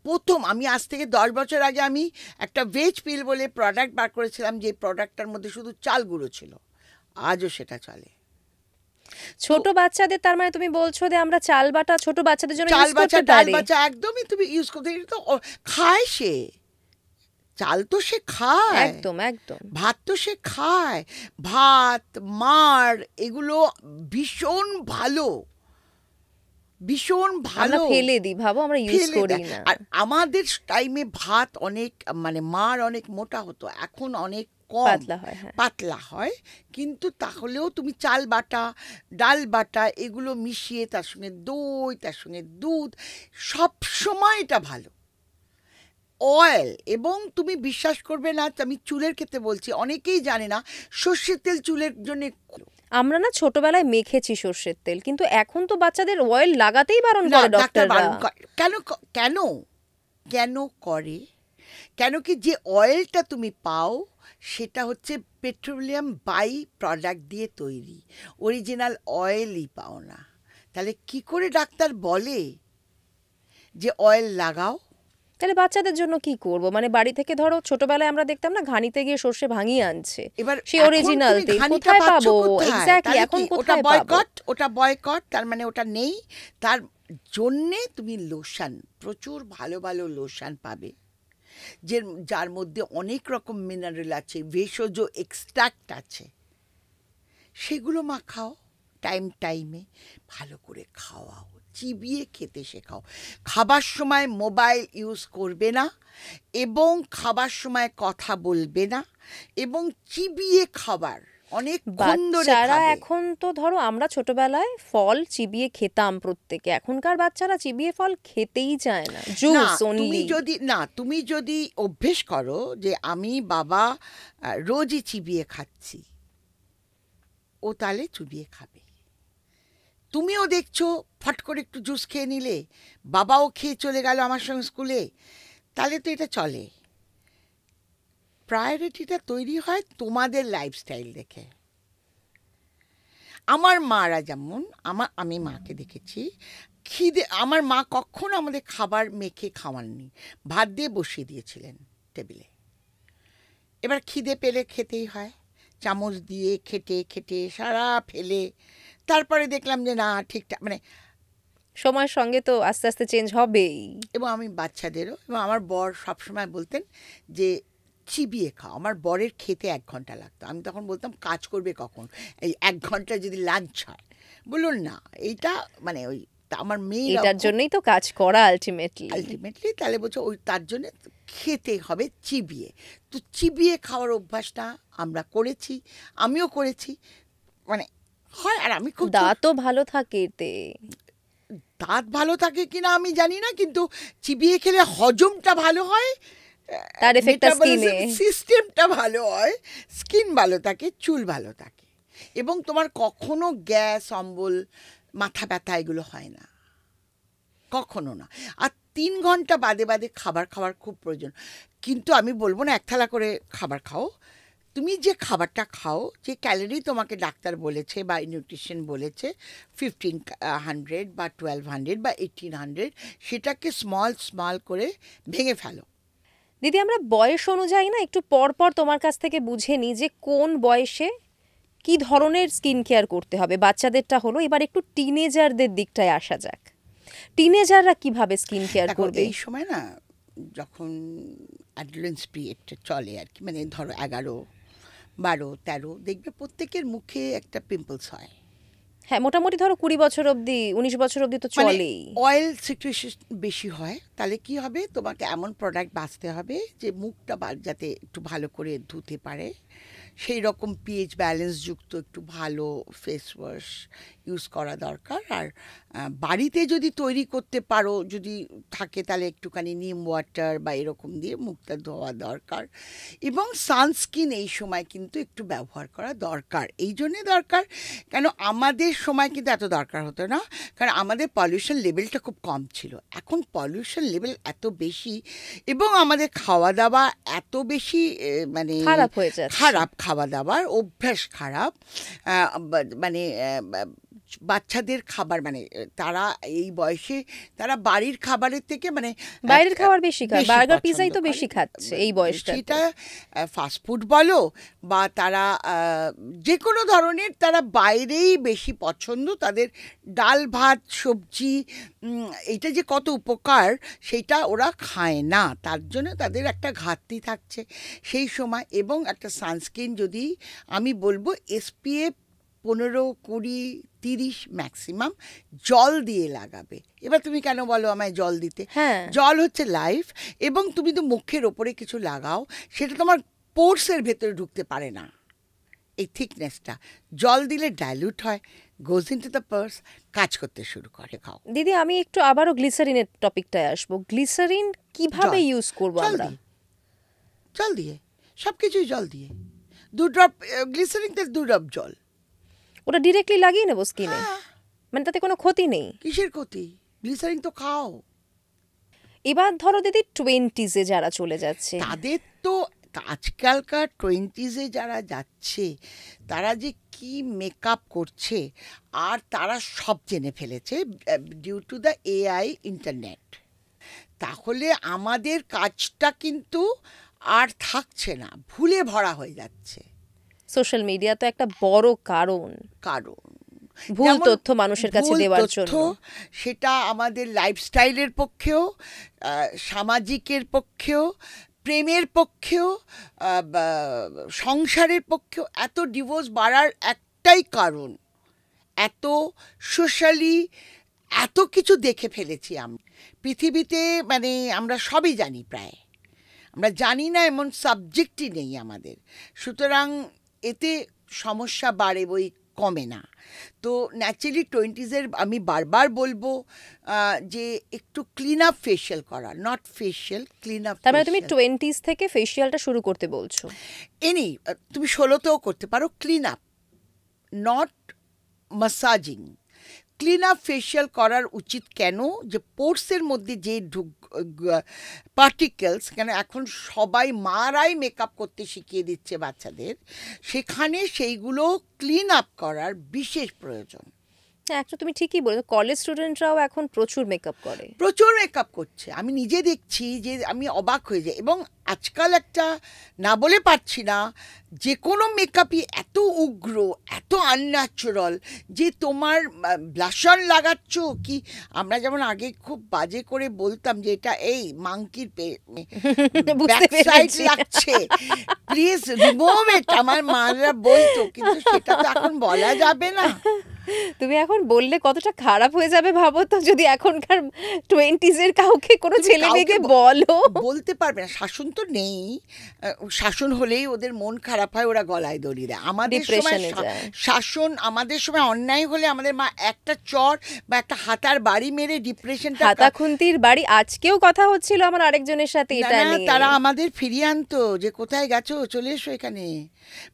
প্রথম আমি আজ থেকে 10 বছর আগে আমি একটা ভেজ পিল বলে প্রোডাক্ট বার করেছিলাম, যে প্রোডাক্টটার মধ্যে শুধু চাল গুঁড়ো ছিল, আজও সেটা চলে। ছোট বাচ্চাদের, তার মানে তুমি বলছো যে আমরা চাল বাটা ছোট বাচ্চাদের জন্য চাল ইউজ বাচ্চা, করতে ডাল পারি? বাচ্চা একদমই তুমি ইউজ করতে, এটা তো খায় সে, চাল তো সে খায়, একদম একদম। ভাত তো সে খায়, ভাত মার এগুলো ভীষণ ভালো, ভীষণ আমরা ভালো। ফেলে দিই, ভাবো আমরা ইউজ ফেলে করি দেয়। না। আর আমাদের টাইমে ভাত অনেক, মানে মার অনেক মোটা হতো, এখন অনেক কম পাতলা হয়, হ্যাঁ। পাতলা হয়। কিন্তু তাহলেও তুমি চাল বাটা, ডাল বাটা এগুলো মিশিয়ে, তার সঙ্গে দই, তার সঙ্গে দুধ, সব সময় এটা ভালো। অয়েল, এবং তুমি বিশ্বাস করবে না, আমি চুলের ক্ষেত্রে বলছি, অনেকেই জানে না সর্ষের তেল চুলের জন্য। আমরা না ছোটবেলায় মেখেছি সর্ষের তেল, কিন্তু এখন তো বাচ্চাদের অয়েল লাগাতেই বারণ না, করে ডাক্তার ডক্টররা। বারণ করে। কেন কেন কেন করে? কেন কি, যে অয়েলটা তুমি পাও সেটা হচ্ছে পেট্রোলিয়াম বাই প্রোডাক্ট দিয়ে তৈরি, অরিজিনাল অয়েলই পাও না। তাহলে কি করে ডাক্তার বলে যে অয়েল লাগাও? তাহলে বাচ্চাদের জন্য কি করব? মানে বাড়ি থেকে ধরো ছোটবেলায় আমরা দেখতাম না ঘানিতে গিয়ে সর্ষে ভাঙিয়ে আনছে, এবার সেই এখন অরিজিনাল তুমি তেল ঘানিটা কোথায় পাচ্ছ পাবো? কোথায়? এক্স্যাক্টলি, তাহলে এখন কি? ওটা কোথায় পাবো? বয়কট, ওটা বয়কট, তার মানে ওটা নেই। তার জন্যে তুমি লোশন, প্রচুর ভালো ভালো লোশন পাবে, যার মধ্যে অনেক রকম মিনারেল আছে, ভেষজ এক্সট্রাক্ট আছে, সেগুলো মাখাও টাইমে, ভালো করে খাওয়াও, চিবিয়ে খেতে শেখাও। খাবার সময় মোবাইল ইউজ করবে না, এবং খাবার সময় কথা বলবে না, এবং চিবিয়ে খাবার, অনেকক্ষণ ধরে বাচ্চারা খাবে। এখন তো ধরো আমরা ছোটবেলায় ফল চিবিয়ে খেতাম প্রত্যেকে, এখনকার বাচ্চারা চিবিয়ে ফল খেতেই চায় না, না, জুস তুমি অনলি। তুমি যদি অভ্যেস করো যে আমি বাবা রোজই চিবিয়ে খাচ্ছি, ও তাহলে চুবিয়ে খাবে। তুমিও দেখছো ফট করে একটু জুস খেয়ে নিলে, বাবাও খেয়ে চলে গেল আমার সঙ্গে স্কুলে, তাহলে তো এটা চলে। প্রায়োরিটিটা তৈরি হয় তোমাদের লাইফস্টাইল দেখে। আমার মারা যেমন, আমি মাকে দেখেছি, খিদে, আমার মা কখনো আমাদের খাবার মেখে খাওয়াননি, ভাত দিয়ে বসিয়ে দিয়েছিলেন টেবিলে। এবার খিদে পেলে খেতেই হয়, চামচ দিয়ে খেটে খেটে সারা ফেলে। তারপরে দেখলাম যে না, ঠিকঠাক মানে সময়ের সঙ্গে তো আস্তে আস্তে চেঞ্জ হবেই। এবং আমি বাচ্চাদেরও, এবং আমার বর সবসময় বলতেন যে চিবিয়ে খাও। আমার বরের খেতে 1 ঘন্টা লাগতো। আমি তখন বলতাম কাজ করবে কখন, এই 1 ঘন্টা যদি লাঞ্চ হয়। বলুন না, এইটা মানে ওই আমার মেয়ে এটার জন্যই তো কাজ করা আলটিমেটলি। তাহলে বলছো ওই তার জন্য খেতে হবে চিবিয়ে। তো চিবিয়ে খাওয়ার অভ্যাসটা আমরা করেছি, আমিও করেছি, মানে হয়। আর আমি খুব দাঁতও ভালো থাকে এতে। দাঁত ভালো থাকে কিনা আমি জানি না, কিন্তু চিবিয়ে খেলে হজমটা ভালো হয়, তার এফেক্টটা স্কিনে, সিস্টেমটা ভালো হয়, স্কিন ভালো থাকে, চুল ভালো থাকে, এবং তোমার কখনো গ্যাস, অম্বল, মাথা ব্যথা এগুলো হয় না, কখনো না। আর 3 ঘন্টা বাদে বাদে খাবার খাওয়ার খুব প্রয়োজন। কিন্তু আমি বলবো না 1 থালা করে খাবার খাও, তুমি যে খাবারটা খাও, যে ক্যালোরি তোমাকে ডাক্তার বলেছে বা নিউট্রিশন বলেছে 1500 বা 1200 বা 1800, সেটাকে স্মল করে ভেঙে ফেলো। দিদি আমরা বয়স অনুযায়ী না একটু পর পর তোমার কাছ থেকে বুঝে নিই যে কোন বয়সে কি ধরনের স্কিন কেয়ার করতে হবে। বাচ্চাদেরটা হলো, এবার একটু টিনেজারদের দিকটায় আসা যাক। টিনেজাররা কিভাবে স্কিন কেয়ার করবে? এই সময় না, যখন অ্যাডোলেন্স পিরিয়ডটা চলে আর কি, মানে ধরো 11, 12, 13, দেখবে প্রত্যেকের মুখে একটা পিম্পলস হয়। হ্যাঁ, মোটামুটি ধরো 20 বছর অবধি, 19 বছর অবধি তো চলেই। অয়েল সিক্রেশন বেশি হয়। তাহলে কি হবে, তোমাকে এমন প্রোডাক্ট বাছতে হবে যে মুখটা যাতে একটু ভালো করে ধুতে পারে, সেই রকম পিএইচ ব্যালেন্স যুক্ত একটু ভালো ফেস ওয়াশ ইউজ করা দরকার। আর বাড়িতে যদি তৈরি করতে পারো, যদি থাকে, তাহলে একটুখানি নিম ওয়াটার বা এরকম দিয়ে মুখটা ধোয়া দরকার। এবং সানস্ক্রিন এই সময় কিন্তু একটু ব্যবহার করা দরকার। এই জন্যে দরকার কেন, আমাদের সময় কিন্তু এত দরকার হতো না, কারণ আমাদের পলিউশন লেভেলটা খুব কম ছিল। এখন পলিউশন লেভেল এত বেশি, এবং আমাদের খাওয়া দাওয়া এত বেশি মানে খারাপ হয়ে যাচ্ছে। খারাপ খাওয়া দাওয়ার অভ্যাস খারাপ, মানে বাচ্চাদের খাবার, মানে তারা এই বয়সে তারা বাড়ির খাবারের থেকে মানে বাইরের খাবার বেশি খায়, বার্গার পিজাই তো বেশি খাচ্ছে এই বয়সটা। সেটা ফাস্টফুড বলো বা তারা যে কোনো ধরনের, তারা বাইরেই বেশি পছন্দ। তাদের ডাল ভাত সবজি, এটা যে কত উপকার সেটা ওরা খায় না, তার জন্য তাদের একটা ঘাটতি থাকছে সেই সময়। এবং একটা সানস্ক্রিন যদি আমি বলবো SPF 15, 20, 30 ম্যাক্সিমাম জল দিয়ে লাগাবে। এবার তুমি কেন বলো আমায় জল দিতে? হ্যাঁ, জল হচ্ছে লাইফ। এবং তুমি তো মুখের ওপরে কিছু লাগাও, সেটা তোমার পোর্সের ভেতরে ঢুকতে পারে না, এই থিকনেসটা। জল দিলে ডাইলিউট হয়, গোজ ইনটু দ্য পার্স, কাজ করতে শুরু করে। খাও দিদি আমি একটু আবারও গ্লিসারিনের টপিকটায় আসবো। গ্লিসারিন কিভাবে ইউজ করবো আমরা? জল দিয়ে, সব কিছুই জল দিয়ে, 2 ড্রপ গ্লিসারিন, 2 ড্রপ জল, ওটা ডিরেক্টলি লাগিয়ে নেবো স্কিনে? মানে তাতে কোনো ক্ষতি নেই? কিসের ক্ষতি? গ্লিসারিন তো খাও। এবার ধরো দিদি 20s-এ যারা চলে যাচ্ছে, তাদের তো আজকালকার 20s-এ যারা যাচ্ছে, তারা যে কি মেকআপ করছে, আর তারা সব জেনে ফেলেছে due to the AI internet. তাহলে আমাদের কাজটা কিন্তু আর থাকছে না, ভুলে ভরা হয়ে যাচ্ছে। সোশ্যাল মিডিয়া তো একটা বড় কারণ ভুল তথ্য মানুষের কাছে দেওয়ার জন্য। সেটা আমাদের লাইফস্টাইলের পক্ষেও, সামাজিকের পক্ষেও, প্রেমের পক্ষেও, সংসারের পক্ষেও এত ডিভোর্স বাড়ার একটাই কারণ, এত সোশ্যালি এত কিছু দেখে ফেলেছি আমরা পৃথিবীতে। মানে আমরা সবই জানি, প্রায় আমরা জানি না এমন সাবজেক্টই নেই আমাদের। সুতরাং এতে সমস্যা বাড়ে বই কমে না। তো ন্যাচারালি 20s-এর আমি বারবার বলবো যে একটু ক্লিন আপ ফেশিয়াল করা, নট ফেশিয়াল, ক্লিন আপ। তার মানে তুমি 20s থেকে ফেশিয়ালটা শুরু করতে বলছো? তুমি 16তেও করতে পারো clean up, not massaging. Clean up facial করার উচিত কেন, যে পোর্সের মধ্যে যে পার্টিকেলস, কেন এখন সবাই মারাই মেকআপ করতে শিখিয়ে দিচ্ছে বাচ্চাদের, সেখানে সেইগুলো ক্লিন আপ করার বিশেষ প্রয়োজন। হ্যাঁ, একটা তুমি ঠিকই বলেছো, কলেজ স্টুডেন্টরাও এখন প্রচুর মেকআপ করে। প্রচুর মেকআপ করছে, আমি নিজে দেখছি, যে আমি অবাক হয়ে যাই। এবং আজকাল একটা না বলে পারছি না, যে কোনো মেকআপই এত উগ্র, এত আনন্যাচারাল, যে তোমার ব্লাশন লাগাচ্ছ কি, আমরা যেমন আগে খুব বাজে করে বলতাম যে এটা এই মাংকির ব্যাক সাইড লাগছে, প্লিজ রিমুভ ইট, আমার মারা বলতো, কিন্তু সেটা তো এখন বলা যাবে না। তুমি এখন বললে কতটা খারাপ হয়ে যাবে ভাবো তো, যদি এখনকার 20s এর কাউকে কোনো ছেলে মেয়েকে বলো। বলতে পারবে না, শাসন তো নেই, শাসন হলেই ওদের মন খারাপ হয়, ওরা গলায় দড়ি দেয়। আমাদের সময় শাসন, আমাদের সময় অন্যায় হলে আমাদের মা একটা চর বা একটা হাতার বাড়ি মেরে ডিপ্রেশনটা, হাতা খুন্তির বাড়ি। আজকেও কথা হচ্ছিল আমার আরেকজনের সাথে এটা নিয়ে, তারা আমাদের ফিরিয়ে আনতো যে কোথায় গেছো, চলে এসো এখানে।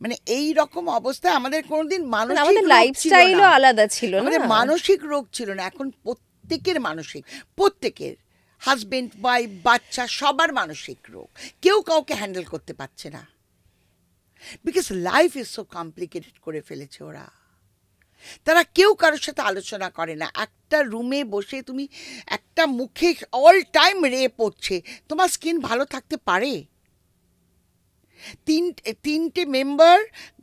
মানে এই রকম অবস্থায় আমাদের কোনোদিন মানসিক লাইফস্টাইলও আলাদা ছিল না, আমাদের মানসিক রোগ ছিল না। এখন প্রত্যেকের মানসিক, প্রত্যেকের হাজবেন্ড ওয়াইফ বাচ্চা সবার মানসিক রোগ, কেউ কাউকে হ্যান্ডেল করতে পারছে না, because life is so complicated করে ফেলেছে ওরা। তারা কেউ কারোর সাথে আলোচনা করে না। একটা রুমে বসে তুমি একটা মুখে অল টাইম রে পড়ছে, তোমার স্কিন ভালো থাকতে পারে? তিনটে মেম্বার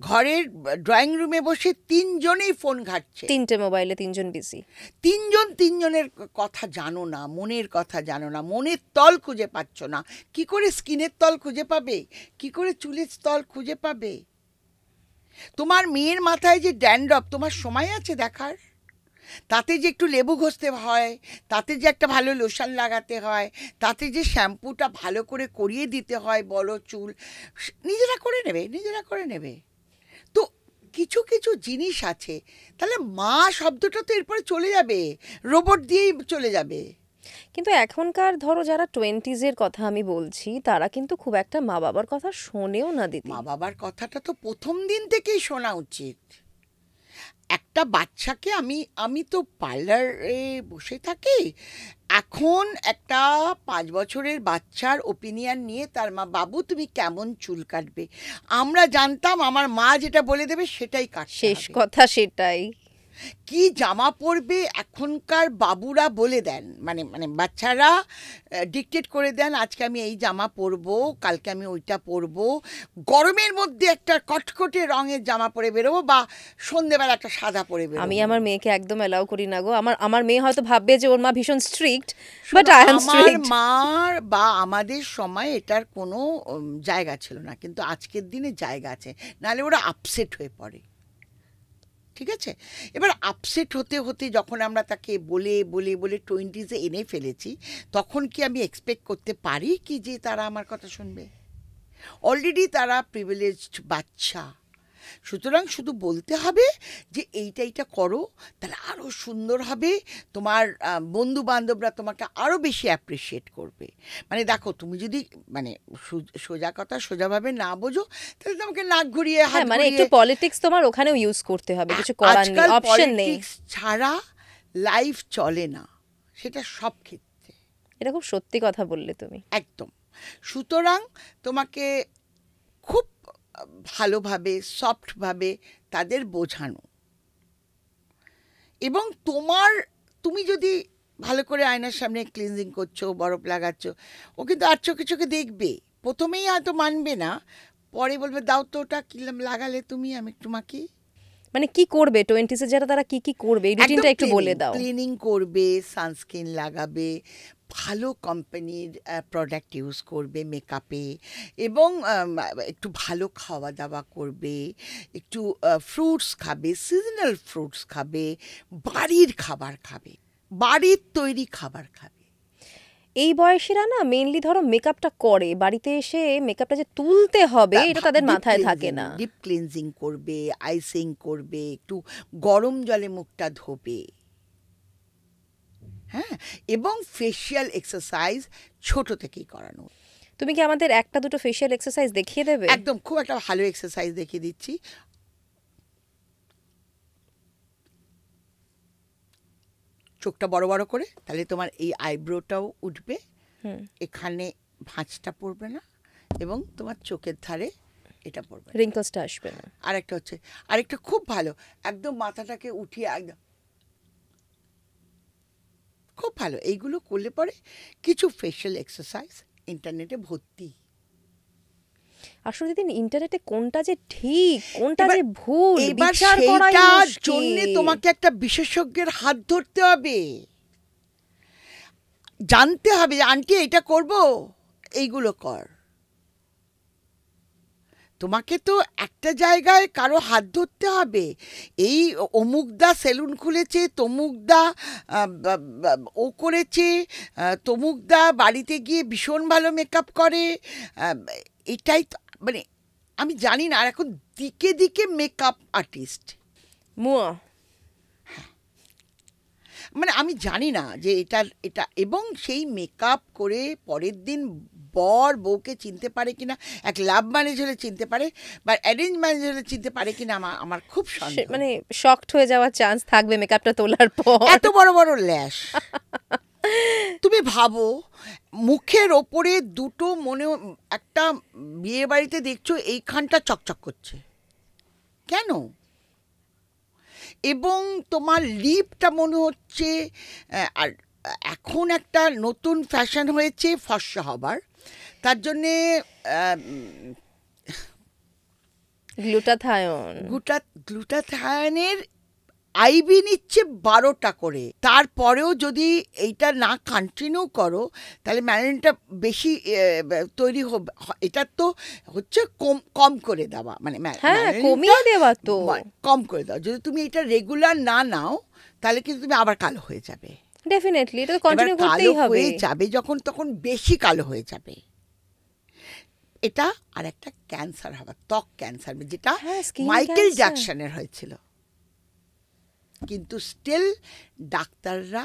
ঘরের ড্রয়িং রুমে বসে তিনজনেই ফোন ঘাটছে, তিনটে মোবাইলে, তিনজন বিজি, তিনজনের কথা জানো না, মনের কথা জানো না, মনের তল খুঁজে পাচ্ছ না। কি করে স্কিনের তল খুঁজে পাবে, কি করে চুলের তল খুঁজে পাবে? তোমার মেয়ের মাথায় যে ড্যান্ড্রফ, তোমার সময় আছে দেখার? তাতে যে একটু লেবু ঘষতে হয়, তাতে যে একটা ভালো লোশন লাগাতে হয়, তাতে যে শ্যাম্পুটা ভালো করে করিয়ে দিতে হয়, বলো চুল নিজেরা করে নেবে। তো কিছু কিছু জিনিস আছে, তাহলে মা শব্দটা তো এরপরে চলে যাবে, রোবট দিয়েই চলে যাবে। কিন্তু এখনকার ধরো যারা 20s এর কথা আমি বলছি, তারা কিন্তু খুব একটা মা বাবার কথা শোনেও না দিদি। মা বাবার কথাটা তো প্রথম দিন থেকেই শোনা উচিত। একটা বাচ্চাকে আমি তো পার্লারে বসে থাকি, এখন একটা 5 বছরের বাচ্চার ওপিনিয়ন নিয়ে তার মা, বাবু তুমি কেমন চুল কাটবে, আমরা জানতাম আমার মা যেটা বলে দেবে সেটাই কাটতে হবে, শেষ কথা সেটাই। কি জামা পরবে এখনকার বাবুরা বলে দেন, মানে বাচ্চারা ডিকটেট করে দেন, আজকে আমি এই জামা পরবো, কালকে আমি ওইটা পরবো, গরমের মধ্যে একটা কটকটে রঙের জামা পরে বেরোবো, বা সন্ধেবেলা একটা সাদা পরে বেরোবো। আমি আমার মেয়েকে একদম অ্যালাউ করি না গো। আমার মেয়ে হয়তো ভাববে যে ওর মা ভীষণ strict, but I am strict. মার বা আমাদের সময় এটার কোনো জায়গা ছিল না, কিন্তু আজকের দিনে জায়গা আছে, নাহলে ওরা আপসেট হয়ে পড়ে। ঠিক আছে, এবার আপসেট হতে হতে যখন আমরা তাকে বলে 20s এনে ফেলেছি, তখন কি আমি এক্সপেক্ট করতে পারি কি যে তারা আমার কথা শুনবে? অলরেডি তারা প্রিভিলেজড বাচ্চা, সুতরাং শুধু বলতে হবে যে এইটা করো, তাহলে আরও সুন্দর হবে, তোমার বন্ধু বান্ধবরা তোমাকে আরও বেশি অ্যাপ্রিসিয়েট করবে। মানে দেখো, তুমি যদি মানে সোজা কথা সোজাভাবে না বোঝো, তাহলে তোমাকে নাক ঘুরিয়ে হাত মানে একটু পলিটিক্স তোমার ওখানেও ইউজ করতে হবে, কিছু করার নেই, অপশন নেই। পলিটিক্স ছাড়া লাইফ চলে না, সেটা সব ক্ষেত্রে। এটা খুব সত্যি কথা বললে তুমি, একদম। সুতরাং তোমাকে খুব ভালোভাবে সফটভাবে তাদের বোঝানো, এবং তুমি যদি ভালো করে আয়নার সামনে ক্লিনজিং করছো, বরফ লাগাচ্ছ, ও কিন্তু আর চোখে চোখে দেখবে, প্রথমেই হয়তো মানবে না, পরে বলবে দাও তো ওটা কি লাগালে তুমি, আমি একটু মাখি। মানে কি করবে 20s এ যারা, তারা কি করবে, এই রুটিনটা একটু বলে দাও। ক্লিনিং করবে, সানস্ক্রিন লাগাবে, ভালো কোম্পানির প্রোডাক্ট ইউজ করবে মেকআপে, এবং একটু ভালো খাওয়া দাওয়া করবে, একটু ফ্রুটস খাবে, সিজনাল ফ্রুটস খাবে, বাড়ির খাবার খাবে, বাড়ির তৈরি খাবার খাবে। এই বয়সীরা না মেইনলি ধরো মেকআপটা করে, বাড়িতে এসে মেকআপটা যে তুলতে হবে এটা তাদের মাথায় থাকে না। ডিপ ক্লিনজিং করবে, আইসিং করবে, একটু গরম জলে মুখটা ধোবে, হ্যাঁ, এবং ফেশিয়াল এক্সারসাইজ ছোট থেকেই করানো। তুমি কি আমাদের একটা দুটো ফেশিয়াল এক্সারসাইজ দেখিয়ে দেবে? একদম, খুব একটা ভালো এক্সারসাইজ দেখিয়ে দিচ্ছি। চোখটা বড় বড় করে, তাহলে তোমার এই আইব্রোটাও উঠবে, হুম এখানে ভাঁজটা পড়বে না, এবং তোমার চোখের ধারে এটা পড়বে না। রিঙ্কলসটা আসবে না। আরেকটা হচ্ছে, আরেকটা খুব ভালো, একদম মাথাটাকে উঠিয়ে একদম খুব ভালো। এইগুলো করলে পরে কিছু ফেশিয়াল এক্সারসাইজ ইন্টারনেটে ভর্তি। আসলে দিদি ইন্টারনেটে কোনটা যে ঠিক কোনটা এবার- যে ভুল এবার বিচার করাই সেইটার মুশকিল। জন্য তোমাকে একটা বিশেষজ্ঞের হাত ধরতে হবে, জানতে হবে যে আন্টি এটা করব, এইগুলো কর। তোমাকে তো একটা জায়গায় কারো হাত ধরতে হবে। এই অমুকদা সেলুন খুলেছে, তমুকদা ও করেছে, তমুকদা বাড়িতে গিয়ে ভীষণ ভালো মেকআপ করে, আহ, এটাই তো মানে আমি জানি না। আর এখন দিকে দিকে মেকআপ আর্টিস্ট, মুয়া মানে আমি জানি না যে এটা এবং সেই মেকআপ করে পরের দিন বর বউকে চিনতে পারে কিনা, এক লাভ ম্যারেজ হলে চিনতে পারে বা অ্যারেঞ্জ ম্যারেজ হলে চিনতে পারে কিনা আমার খুব সন্দেহ। মানে শকড হয়ে যাওয়ার চান্স থাকবে মেকআপটা তোলার পর। এত বড় বড় ল্যাশ, তুমি ভাবো মুখের ওপরে দুটো মনে একটা বিয়ে বাড়িতে দেখছো এইখানটা চকচক করছে কেন, এবং তোমার লিপটা মনে হচ্ছে আর এখন একটা নতুন ফ্যাশন হয়েছে ফর্সা হবার, তার জন্যে গ্লুটাথায়ন গ্লুটাথায়নের আইবি নিচ্ছে 12টা করে। তারপরেও যদি এইটা না কন্টিনিউ করো তাহলে ম্যালেনিনটা বেশি তৈরি হবে। এটা তো হচ্ছে কম করে দেওয়া, মানে হ্যাঁ কমিয়ে দেওয়া তো। কম করে দাও। যদি তুমি এটা রেগুলার না নাও তাহলে কিন্তু তুমি আবার কালো হয়ে যাবে। ডেফিনেটলি এটা তো এবার কন্টিনিউ কালো করতেই হবে। হয়ে যাবে যখন, তখন বেশি কালো হয়ে যাবে। এটা আর একটা ক্যান্সার হবে, ত্বক ক্যান্সার, যেটা হ্যাঁ, skin মাইকেল cancer। জ্যাকসনের হয়েছিল, কিন্তু স্টিল ডাক্তাররা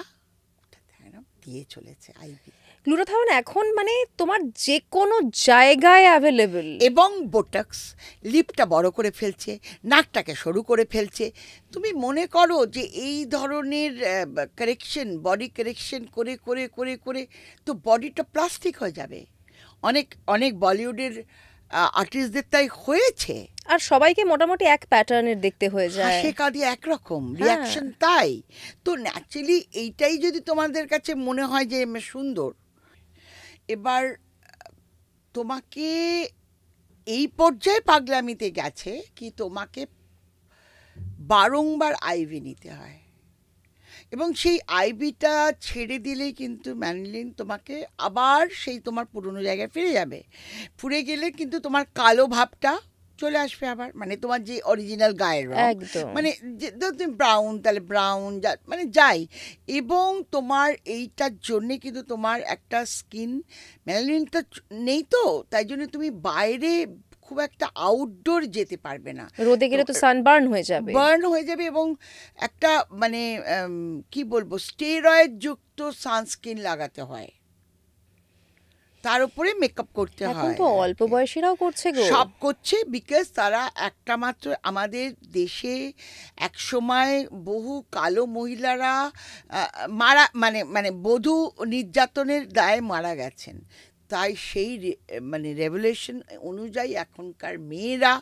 দিয়ে চলেছে আইভি। গ্লুটাথায়ন এখন মানে তোমার যে কোনো জায়গায় অ্যাভেলেবল। এবং বোটক্স লিপটা বড় করে ফেলছে, নাকটাকে সরু করে ফেলছে। তুমি মনে করো যে এই ধরনের কারেকশন, বডি কারেকশন করে করে করে করে তো বডিটা প্লাস্টিক হয়ে যাবে। অনেক অনেক বলিউডের আর্টিস্টদের তাই হয়েছে, আর সবাইকে মোটামুটি এক প্যাটার্নের দেখতে হয়ে যায়। হাসে কাঁদি একরকম রিয়াকশন। তাই তো ন্যাচারালি এইটাই যদি তোমাদের কাছে মনে হয় যে সুন্দর, এবার তোমাকে এই পর্যায়ে পাগলামিতে গেছে কি তোমাকে বারংবার আইভি নিতে হয়, এবং সেই আইভিটা ছেড়ে দিলেই কিন্তু ম্যানলিন তোমাকে আবার সেই তোমার পুরনো জায়গায় ফিরে যাবে। ফিরে গেলে কিন্তু তোমার কালো ভাবটা চলে আসবে আবার, মানে তোমার যে অরিজিনাল গায়ের রং, একদম। মানে তুমি ব্রাউন, তাহলে ব্রাউন মানে যাই। এবং তোমার এইটার জন্যে কিন্তু তোমার একটা স্কিন ম্যালানিনটা নেই, তো তাই জন্য তুমি বাইরে খুব একটা আউটডোর যেতে পারবে না, রোদে গেলে তো সানবার্ন হয়ে যাবে। বার্ন হয়ে যাবে, এবং একটা মানে কি বলবো স্টেরয়েড যুক্ত সানস্ক্রিন লাগাতে হয়, তার উপরে মেকআপ করতে এখন হয়। তো অল্প বয়সীরাও করছে গো। সব করছে, বিকজ তারা একটা মাত্র আমাদের দেশে এক সময় বহু কালো মহিলারা মারা মানে মানে বধূ নির্যাতনের দায়ে মারা গেছেন। তাই সেই মানে রেভলিউশন অনুযায়ী এখনকার মেয়েরা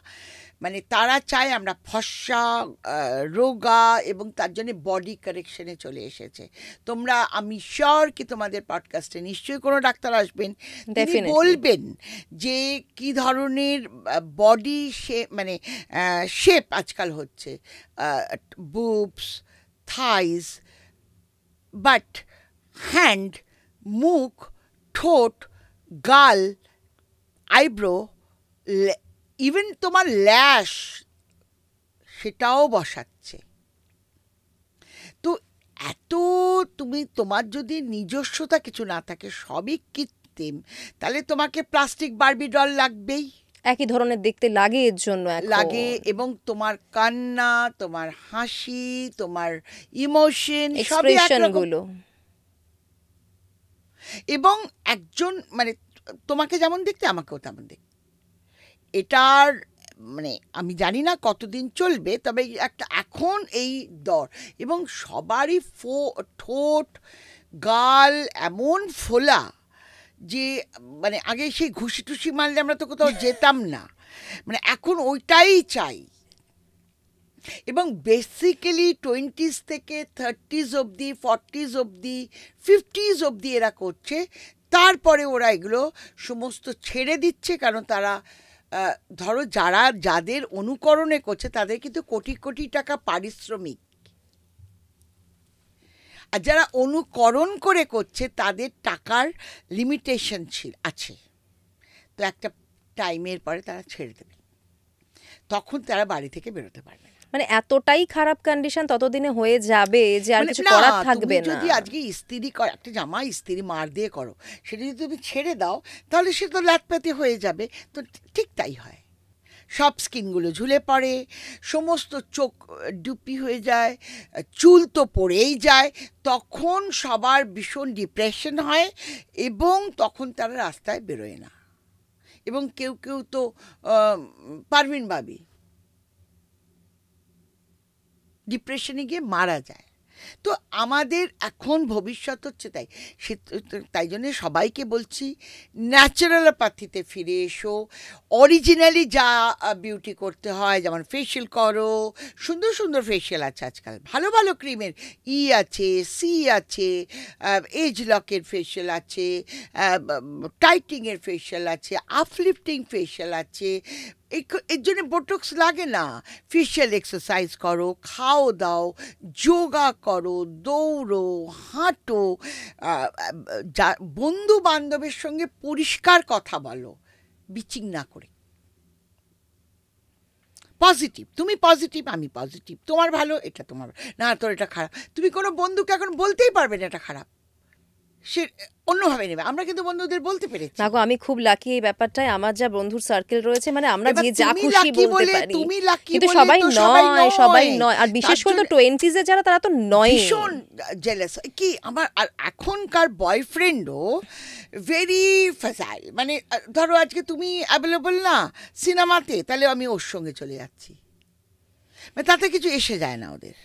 মানে তারা চায় আমরা ফর্সা, রোগা, এবং তার জন্য বডি কারেকশনে চলে এসেছে। তোমরা, আমি শিওর কি তোমাদের পডকাস্টে নিশ্চয়ই কোনো ডাক্তার আসবেন, তিনি Definitely। বলবেন যে কি ধরনের বডি শেপ মানে শেপ আজকাল হচ্ছে, বুবস, থাইস, বাট, হ্যান্ড, মুখ, ঠোঁট, গাল, আইব্রো, ইভেন তোমার ল্যাশ সেটাও বসাচ্ছে। তো এত তুমি, তোমার যদি নিজস্বতা কিছু না থাকে, সবই কৃত্রিম, তাহলে তোমাকে প্লাস্টিক বারবি ডল লাগবেই, একই ধরনের দেখতে লাগে এর জন্য এখন। লাগে। এবং তোমার কান্না, তোমার হাসি, তোমার ইমোশন সবই এক্সপ্রেশন একরকম। গুলো। এবং একজন মানে তোমাকে যেমন দেখতে আমাকেও তেমন দেখতে, এটার মানে আমি জানি না কতদিন চলবে, তবে একটা এখন এই দর, এবং সবারই ঠোঁট গাল এমন ফোলা যে মানে আগে সেই ঘুষি টুসি মারলে আমরা তো কোথাও যেতাম না, মানে এখন ওইটাই চাই। এবং বেসিক্যালি 20s থেকে 30s অবধি, 40s অবধি, 50s অবধি এরা করছে, তারপরে ওরা এগুলো সমস্ত ছেড়ে দিচ্ছে, কারণ তারা ধরো যাদের অনুকরণে করছে তাদের কিন্তু কোটি কোটি টাকা পারিশ্রমিক, আর যারা অনুকরণ করে করছে তাদের টাকার লিমিটেশন আছে, তো একটা টাইমের পরে তারা ছেড়ে দেবে, তখন তারা বাড়ি থেকে বেরোতে পারবে না। মানে এতটাই খারাপ কন্ডিশন ততদিনে হয়ে যাবে যে আর কিছু করার থাকবে না। যদি আজকে ইস্ত্রি কর, একটা জামা ইস্ত্রি মার দিয়ে করো, সেটা যদি তুমি ছেড়ে দাও তাহলে সে তো ল্যাটপ্যাতে হয়ে যাবে। তো ঠিক তাই হয়, সব স্কিনগুলো ঝুলে পড়ে, সমস্ত চোখ ডুপি হয়ে যায়, চুল তো পড়েই যায়, তখন সবার ভীষণ ডিপ্রেশন হয় এবং তখন তারা রাস্তায় বেরোয় না। এবং কেউ কেউ তো পারভিন বাবি ডিপ্রেশনে গিয়ে মারা যায়। তো আমাদের এখন ভবিষ্যৎ হচ্ছে তাই জন্য সবাইকে বলছি ন্যাচারালোপ্যাথিতে ফিরে এসো, অরিজিনালি যা বিউটি করতে হয়, যেমন ফেশিয়াল করো, সুন্দর সুন্দর ফেশিয়াল আছে আজকাল, ভালো ভালো ক্রিমের আছে, সি আছে, এজ লকের ফেশিয়াল আছে, টাইটিংয়ের ফেশিয়াল আছে, আপলিফটিং ফেশিয়াল আছে। এর জন্য বোটক্স লাগে না। ফেশিয়াল এক্সারসাইজ করো, খাও দাও, যোগা করো, দৌড়ো, হাঁটো, বন্ধু বান্ধবের সঙ্গে পরিষ্কার কথা বলো, বিচিং না করে। পজিটিভ, তুমি পজিটিভ, আমি পজিটিভ, তোমার ভালো, এটা তোমার না, তোর এটা খারাপ। তুমি কোনো বন্ধুকে এখন বলতেই পারবে না এটা খারাপ, সে অন্যভাবে নেবে। আমরা কিন্তু বন্ধুদের বলতে পেরেছি। না গো, আমি খুব লাকি এই ব্যাপারটায়, আমার যা বন্ধুর সার্কেল রয়েছে, মানে আমরা যে যা খুশি বলতে পারি, কিন্তু সবাই নয়, আর বিশেষ করে তো 20s এ যারা, তারা তো নয়, ভীষণ জেলাস। কি আমার আর এখনকার বয়ফ্রেন্ডও ভেরি ফাজাইল, মানে ধরো আজকে তুমি অ্যাভেলেবল না সিনেমাতে, তাহলে আমি ওর সঙ্গে চলে যাচ্ছি, মানে তাতে কিছু এসে যায় না ওদের।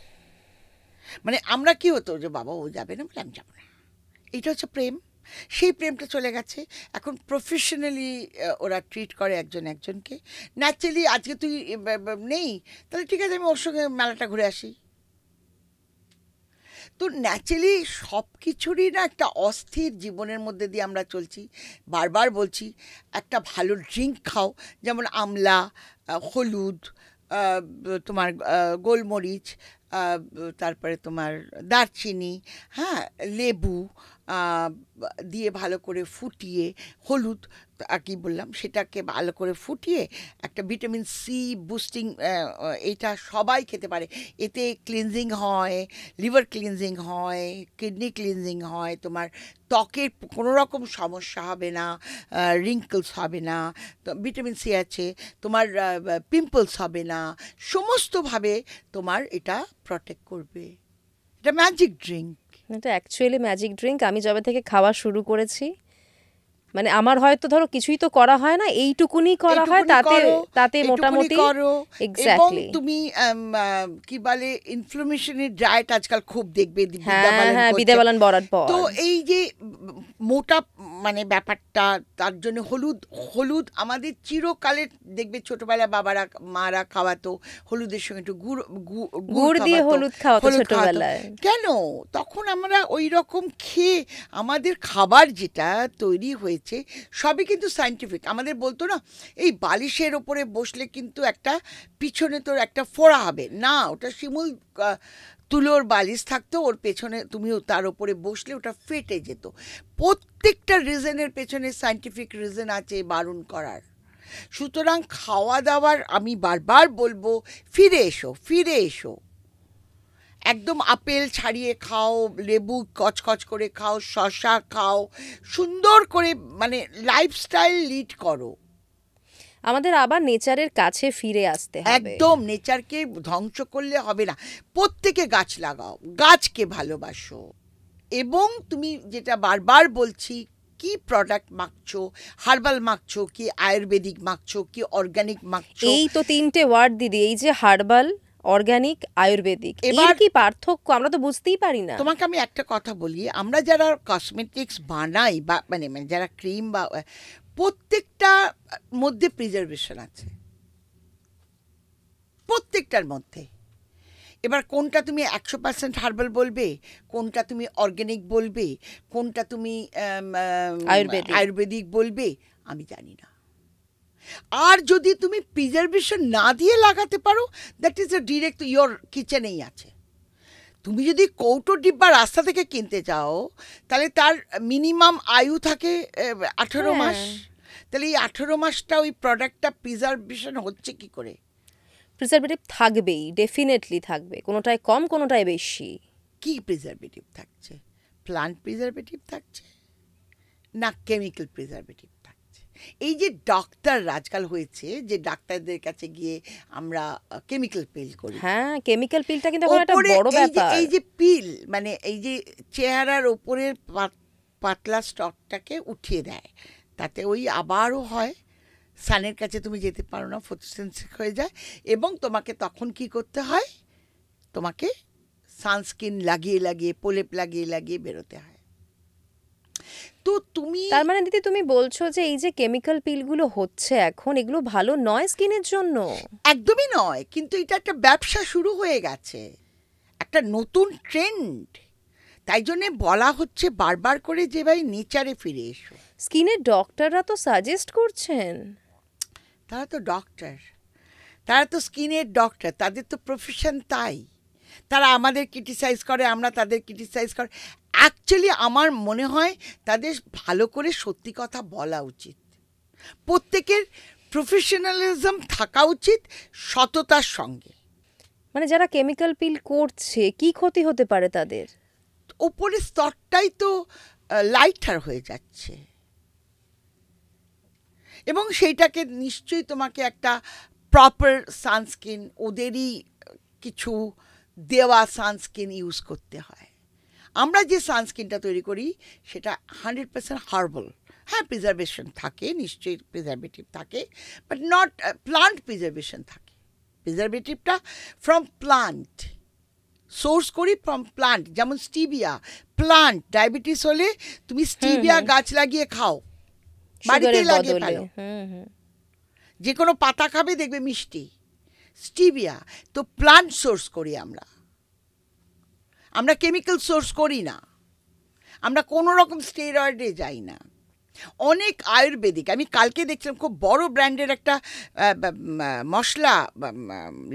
মানে আমরা কি হতো যে বাবা ও যাবে না বলে আমি যাবো না, এইটা হচ্ছে প্রেম। সেই প্রেমটা চলে গেছে, এখন প্রফেশনালি ওরা ট্রিট করে একজন একজনকে। ন্যাচারালি আজকে তুই নেই, তাহলে ঠিক আছে আমি ওর সঙ্গে মেলাটা ঘুরে আসি। তো ন্যাচারালি সব কিছুরই না একটা অস্থির জীবনের মধ্যে দিয়ে আমরা চলছি। বারবার বলছি, একটা ভালো ড্রিঙ্ক খাও, যেমন আমলা, হলুদ, তোমার গোলমরিচ, তারপরে তোমার দারচিনি, হ্যাঁ, লেবু দিয়ে ভালো করে ফুটিয়ে, হলুদ আর কি বললাম, সেটাকে ভালো করে ফুটিয়ে একটা ভিটামিন সি বুস্টিং, এটা সবাই খেতে পারে। এতে ক্লিনজিং হয়, লিভার ক্লিনজিং হয়, কিডনি ক্লিনজিং হয়, তোমার ত্বকের কোনো রকম সমস্যা হবে না, রিঙ্কলস হবে না, তো ভিটামিন সি আছে, তোমার পিম্পলস হবে না, সমস্তভাবে তোমার এটা প্রটেক্ট করবে। এটা ম্যাজিক ড্রিঙ্ক, এটা অ্যাকচুয়ালি ম্যাজিক ড্রিঙ্ক। আমি যবে থেকে খাওয়া শুরু করেছি, মানে আমার হয়তো ধরো কিছুই তো করা হয় না, এইটুকুনি করা হয়, তাতে মোটামুটি এক্স্যাক্টলি। তুমি কি বলে ইনফ্লামেশনের ডায়েট আজকাল খুব দেখবে, বিদ্যা বালান বরার পর। তো এই যে মোটা মানে ব্যাপারটা, তার জন্য হলুদ আমাদের চিরকালের দেখবে ছোটবেলায় বাবারা মারা খাওয়াতো, হলুদের সঙ্গে একটু গুড় দিয়ে হলুদ খাওয়াতো ছোটবেলায়। কেন? তখন আমরা ওই রকম খেয়ে আমাদের খাবার যেটা তৈরি হয়েছে সবই কিন্তু সায়েন্টিফিক। আমাদের বলতো না, এই বালিশের ওপরে বসলে কিন্তু একটা পিছনে তোর একটা ফোড়া হবে না, ওটা শিমুল তুলোর বালিশ থাকতো, ওর পেছনে তুমি তার ওপরে বসলে ওটা ফেটে যেত। প্রত্যেকটা রিজনের পেছনে সায়েন্টিফিক রিজন আছে বারণ করার। সুতরাং খাওয়া দাওয়ার আমি বারবার বলবো, ফিরে এসো, একদম আপেল ছাড়িয়ে খাও, লেবু কচকচ করে খাও, শসা খাও, সুন্দর করে মানে লাইফস্টাইল লিড করো। আমাদের আবার নেচারের কাছে ফিরে আসতে হবে। একদম নেচারকে ধ্বংস করলে হবে না। প্রত্যেকে গাছ লাগাও, গাছকে ভালোবাসো, এবং তুমি যেটা বারবার বলছি, কি প্রোডাক্ট মাখছো, হার্বাল মাখছো কি আয়ুর্বেদিক মাখছো কি অর্গানিক মাখছো। এই তো তিনটে ওয়ার্ড দিদি, এই যে হার্বাল, অর্গানিক, আয়ুর্বেদিক, এর কি পার্থক্য আমরা তো বুঝতেই পারি না। তোমাকে আমি একটা কথা বলি, আমরা যারা কসমেটিক্স বানাই বা মানে যারা ক্রিম বা প্রত্যেকটা মধ্যে প্রিজারভেশন আছে, প্রত্যেকটার মধ্যে। এবার কোনটা তুমি 100% হার্বাল বলবে, কোনটা তুমি অর্গানিক বলবে, কোনটা তুমি আয়ুর্বেদিক বলবে, আমি জানি না। আর যদি তুমি প্রিজারভেশন না দিয়ে লাগাতে পারো, that is a direct your কিচেনেই আছে। তুমি যদি কৌটো ডিব্বা রাস্তা থেকে কিনতে যাও, তাহলে তার মিনিমাম আয়ু থাকে 18 মাস। তাহলে এই 18 মাসটা ওই প্রোডাক্টটা প্রিজারভেশন হচ্ছে কি করে? প্রিজারভেটিভ থাকবেই, ডেফিনেটলি থাকবে, কোনোটায় কম কোনোটায় বেশি। কি প্রিজারভেটিভ থাকছে? প্লান্ট প্রিজারভেটিভ থাকছে না কেমিক্যাল প্রিজারভেটিভ থাকছে? এই যে ডাক্তার আজকাল হয়েছে, যে ডাক্তারদের কাছে গিয়ে আমরা কেমিক্যাল পিল করি। হ্যাঁ, কেমিক্যাল পিলটা কিন্তু এখন একটা বড় ব্যাপার। এই যে পিল মানে এই যে চেহারার ওপরের পাতলা স্টকটাকে উঠিয়ে দেয়, তাতে ওই আবারও হয়, সানের কাছে তুমি যেতে পারো না, ফটোসেনসিটিভ হয়ে যায়, এবং তোমাকে তখন কি করতে হয়, তোমাকে সানস্ক্রিন লাগিয়ে লাগিয়ে প্রলেপ লাগিয়ে লাগিয়ে বেরোতে হয়। তো তুমি তার মানে দিদি তুমি বলছো যে এই যে কেমিক্যাল পিলগুলো হচ্ছে এখন, এগুলো ভালো নয় স্কিনের জন্য? একদমই নয়, কিন্তু এটা একটা ব্যবসা শুরু হয়ে গেছে, একটা নতুন ট্রেন্ড। তাই জন্যে বলা হচ্ছে বারবার করে যে ভাই নেচারে ফিরে এসো। স্কিনের ডক্টররা তো সাজেস্ট করছেন। তারা তো ডক্টর, তারা তো স্কিনের ডক্টর, তাদের তো প্রফেশন তাই। তারা আমাদের ক্রিটিসাইজ করে, আমরা তাদের ক্রিটিসাইজ করে। অ্যাকচুয়ালি আমার মনে হয় তাদের ভালো করে সত্যি কথা বলা উচিত। প্রত্যেকের প্রফেশনালিজম থাকা উচিত সততার সঙ্গে। মানে যারা কেমিক্যাল পিল করছে, কি ক্ষতি হতে পারে তাদের? ওপরের স্তরটাই তো লাইটার হয়ে যাচ্ছে, এবং সেইটাকে নিশ্চয়ই তোমাকে একটা প্রপার সানস্ক্রিন, ওদেরই কিছু দেওয়া সানস্ক্রিন ইউজ করতে হয়। আমরা যে সানস্ক্রিনটা তৈরি করি সেটা 100% হার্বাল। হ্যাঁ, প্রিজারভেশন থাকে, নিশ্চয়ই প্রিজারভেটিভ থাকে, বাট নট প্লান্ট প্রিজারভেশন থাকে। প্রিজারভেটিভটা ফ্রম প্লান্ট সোর্স করি, ফ্রম প্লান্ট। যেমন স্টিভিয়া প্লান্ট, ডায়াবেটিস হলে তুমি স্টিভিয়া গাছ লাগিয়ে খাও, বাড়িতেই লাগিয়ে ফেলো, যে কোনো পাতা খাবে দেখবে মিষ্টি। স্টিভিয়া তো প্লান্ট সোর্স করি আমরা, আমরা কেমিক্যাল সোর্স করি না, আমরা কোনো রকম স্টেরয়েডে যাই না। অনেক আয়ুর্বেদিক, আমি কালকে দেখছিলাম খুব বড় ব্র্যান্ডের একটা মশলা,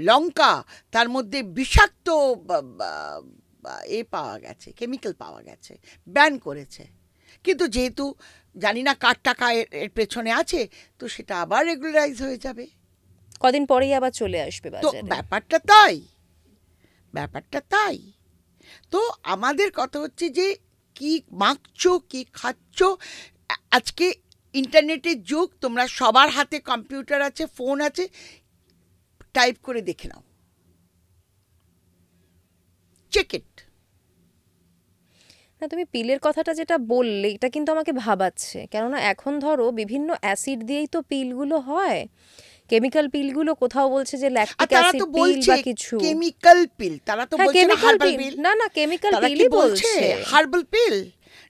লঙ্কা, তার মধ্যে বিষাক্ত পাওয়া গেছে, কেমিক্যাল পাওয়া গেছে, ব্যান করেছে। কিন্তু যেহেতু জানি না কার টাকা এর পেছনে আছে, তো সেটা আবার রেগুলারাইজ হয়ে যাবে, কদিন পরেই আবার চলে আসবে তো বাজারে। ব্যাপারটা তাই। তো আমাদের কথা হচ্ছে যে কি মাখছো কি খাচ্ছ। আজকে ইন্টারনেটের যুগ, তোমরা সবার হাতে কম্পিউটার আছে, ফোন আছে, টাইপ করে দেখে নাও, চেক ইট। না, তুমি পিলের কথাটা যেটা বললে এটা কিন্তু আমাকে ভাবাচ্ছে, কেননা এখন ধরো বিভিন্ন অ্যাসিড দিয়েই তো পিলগুলো হয়। কেমিক্যাল পিলগুলো কোথাও বলছে যে ল্যাকটিক অ্যাসিড পিল বা কিছু কেমিক্যাল পিল, তারা তো বলছে না হার্বাল পিল। না কেমিক্যাল পিলই বলছে। হার্বাল পিল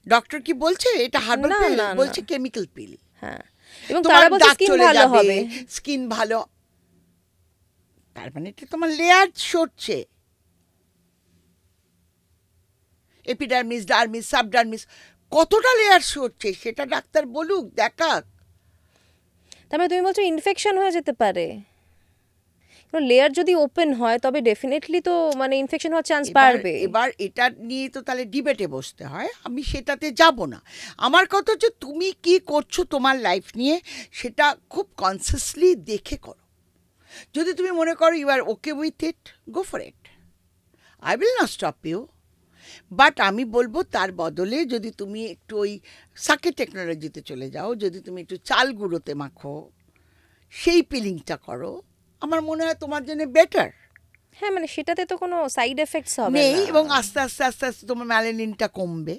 ডক্টর কি বলছে এটা হার্বাল পিল? বলছে কেমিক্যাল পিল। হ্যাঁ, এবং তারা বলছে স্কিন ভালো হবে, স্কিন ভালো। তার মানে এটা তোমার লেয়ার সরছে, এপিডার্মিস, ডার্মিস, সাবডার্মিস, কতটা লেয়ার সরছে সেটা ডাক্তার বলুক, দেখাক। তার মানে তুমি বলছো ইনফেকশন হয়ে যেতে পারে? লেয়ার যদি ওপেন হয় তবে ডেফিনেটলি তো মানে ইনফেকশন হওয়ার চান্স বাড়বে। এবার এটা নিয়ে তো তাহলে ডিবেটে বসতে হয়, আমি সেটাতে যাব না। আমার কথা হচ্ছে তুমি কি করছো তোমার লাইফ নিয়ে, সেটা খুব কনসিয়াসলি দেখে করো। যদি তুমি মনে করো you are okay with it, go for it, I will not stop you. But আমি বলবো তার বদলে যদি তুমি একটু ওই সাকে টেকনোলজিতে চলে যাও, যদি তুমি একটু চাল গুঁড়োতে মাখো, সেই পিলিংটা করো, আমার মনে হয় তোমার জন্য বেটার। হ্যাঁ, মানে সেটাতে তো কোনো সাইড এফেক্টস হবে নেই, না, এবং আস্তে আস্তে তোমার ম্যালানিনটা কমবে,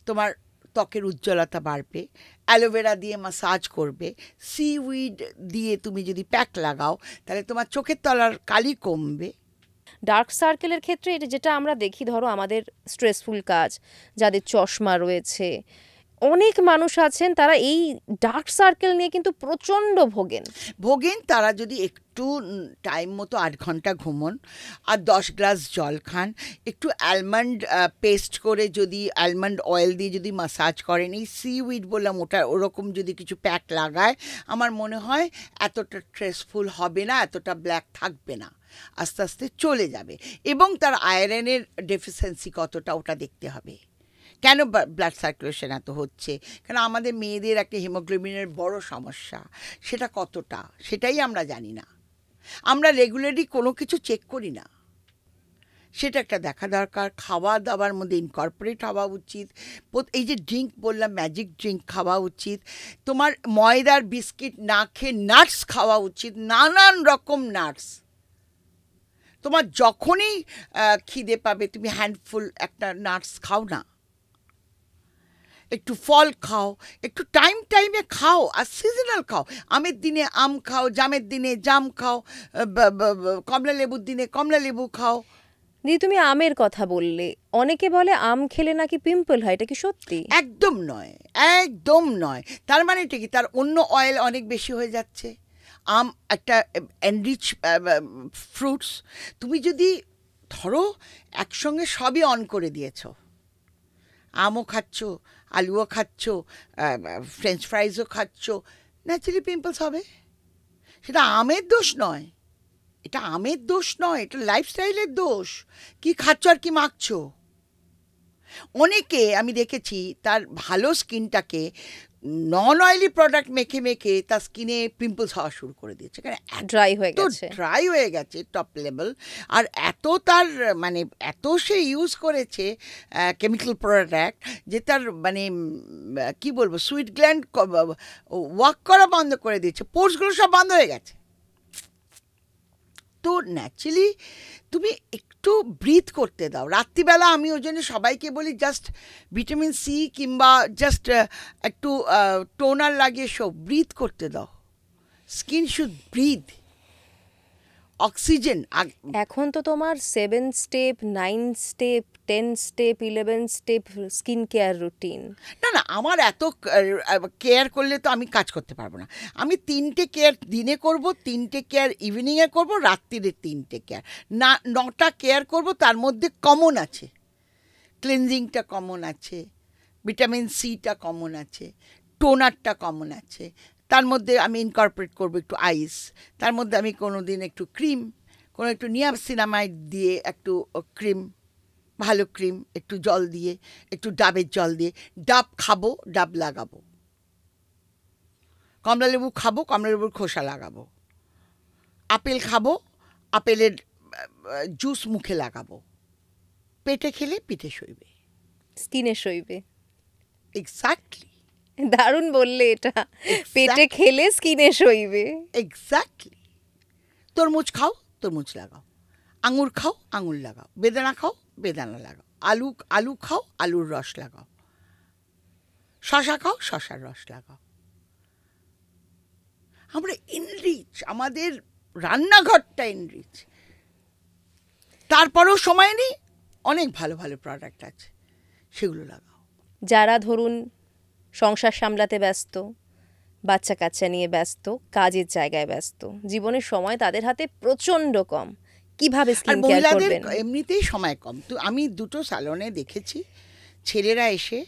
তোমার ত্বকের উজ্জ্বলতা বাড়বে, অ্যালোভেরা দিয়ে মাসাজ করবে, সিউইড দিয়ে তুমি যদি প্যাক লাগাও তাহলে তোমার চোখের তলার কালি কমবে। ডার্ক সার্কেলের ক্ষেত্রে এটা যেটা আমরা দেখি, ধরো আমাদের স্ট্রেসফুল কাজ, যাদের চশমা রয়েছে, অনেক মানুষ আছেন তারা এই ডার্ক সার্কেল নিয়ে কিন্তু প্রচণ্ড ভোগেন। তারা যদি একটু টাইম মতো 8 ঘন্টা ঘুমন আর 10 গ্লাস জল খান, একটু অ্যালমন্ড পেস্ট করে যদি অ্যালমন্ড অয়েল দিয়ে যদি মাসাজ করেন, এই সিউইড বললাম ওটা, ওরকম যদি কিছু প্যাক লাগায়, আমার মনে হয় এতটা স্ট্রেসফুল হবে না, এতটা ব্ল্যাক থাকবে না, আস্তে আস্তে চলে যাবে। এবং তার আয়রনের ডেফিসিয়েন্সি কতটা ওটা দেখতে হবে। কেন ব্লাড সার্কুলেশন এত হচ্ছে, কেন আমাদের মেয়েদের একটা হিমোগ্লোবিনের বড় সমস্যা, সেটা কতটা সেটাই আমরা জানি না, আমরা রেগুলারলি কোনো কিছু চেক করি না, সেটা একটা দেখা দরকার। খাওয়া দাওয়ার মধ্যে ইনকর্পোরেট হওয়া উচিত। এই যে ড্রিঙ্ক বললাম, ম্যাজিক ড্রিঙ্ক খাওয়া উচিত, তোমার ময়দার বিস্কিট না খেয়ে নাটস খাওয়া উচিত, নানান রকম নাটস। তোমার যখনই খিদে পাবে তুমি হ্যান্ডফুল একটা নাটস খাও না, একটু ফল খাও, একটু টাইমে খাও, আর সিজনাল খাও। আমের দিনে আম খাও, জামের দিনে জাম খাও, কমলা লেবুর দিনে কমলা লেবু খাও। দিদি তুমি আমের কথা বললে, অনেকে বলে আম খেলে নাকি পিম্পল হয়, এটা কি সত্যি? একদম নয়, একদম নয়। তার মানে এটা কি, তার অন্য অয়েল অনেক বেশি হয়ে যাচ্ছে। আম একটা এনরিচ ফ্রুটস, তুমি যদি ধরো একসঙ্গে সবই অন করে দিয়েছ, আমও খাচ্ছ, আলুও খাচ্ছ, ফ্রেঞ্চ ফ্রাইজও খাচ্ছ, ন্যাচারালি পিম্পলস হবে। সেটা আমের দোষ নয়, এটা আমের দোষ নয়, এটা লাইফস্টাইলের দোষ। কি খাচ্ছ আর কি মাখছো। অনেকে আমি দেখেছি তার ভালো স্কিনটাকে নন অয়েলি প্রোডাক্ট মেখে মেখে তার স্কিনে পিম্পলস হওয়া শুরু করে দিয়েছে, কারণ ড্রাই হয়ে গেছে টপ লেভেল। আর এত তার মানে এত সে ইউজ করেছে কেমিক্যাল প্রোডাক্ট, যে তার মানে কি বলবো, সুইট গ্ল্যান্ড ওয়ার্ক করা বন্ধ করে দিয়েছে, পোর্সগুলো সব বন্ধ হয়ে গেছে। তো ন্যাচারালি তুমি একটু ব্রিথ করতে দাও রাত্রিবেলা। আমি ওই জন্য সবাইকে বলি জাস্ট ভিটামিন সি কিংবা জাস্ট একটু টোনার লাগিয়ে সব ব্রিথ করতে দাও। Skin should breathe oxygen. এখন তো তোমার 7 step, 9 step, 10 step, 11 step skin care routine. না, আমার এত কেয়ার করলে তো আমি কাজ করতে পারবো না। আমি 3টে কেয়ার দিনে করব, 3টে কেয়ার ইভিনিংয়ে করব, রাত্রিরে 3টে কেয়ার, না 9টা কেয়ার করব। তার মধ্যে কমন আছে, ক্লিনজিংটা কমন আছে, ভিটামিন সিটা কমন আছে, টোনারটা কমন আছে, তার মধ্যে আমি ইনকর্পোরেট করব একটু আইস, তার মধ্যে আমি কোনো দিন একটু ক্রিম, কোনো একটু নিয়াসিনামাইড দিয়ে একটু ক্রিম, ভালো ক্রিম, একটু জল দিয়ে, একটু ডাবের জল দিয়ে, ডাব খাবো, ডাব লাগাবো, কমলা লেবু খাবো, কমলা লেবুর খোসা লাগাবো, আপেল খাবো, আপেলের জুস মুখে লাগাবো, পেটে খেলে পিঠে সইবে, স্কিনে সইবে। এক্স্যাক্টলি, দারুণ বললে এটা, পেটে খেলে স্কিনে সইবে। এক্স্যাক্টলি। তরমুজ খাও, তরমুজ লাগাও, আঙুর খাও, আঙুর লাগাও, বেদানা খাও, বেদানা লাগাও, আলু খাও, আলুর রস লাগাও, শশা খাও, শশার রস লাগাও। আমরা এনরিচ, আমাদের রান্নাঘরটা এনরিচ। তারপরেও সময় নেই, অনেক ভালো ভালো প্রোডাক্ট আছে, সেগুলো লাগাও। যারা ধরুন সংসার সামলাতে ব্যস্ত, বাচ্চা কাচ্চা নিয়ে ব্যস্ত, কাজের জায়গায় ব্যস্ত, জীবনের সময় তাদের হাতে প্রচণ্ড কম, কিভাবে স্কিন কেয়ার করবেন? এমনিতেই সময় কম। তো আমি 2টো স্যালনে দেখেছি, ছেলেরা এসে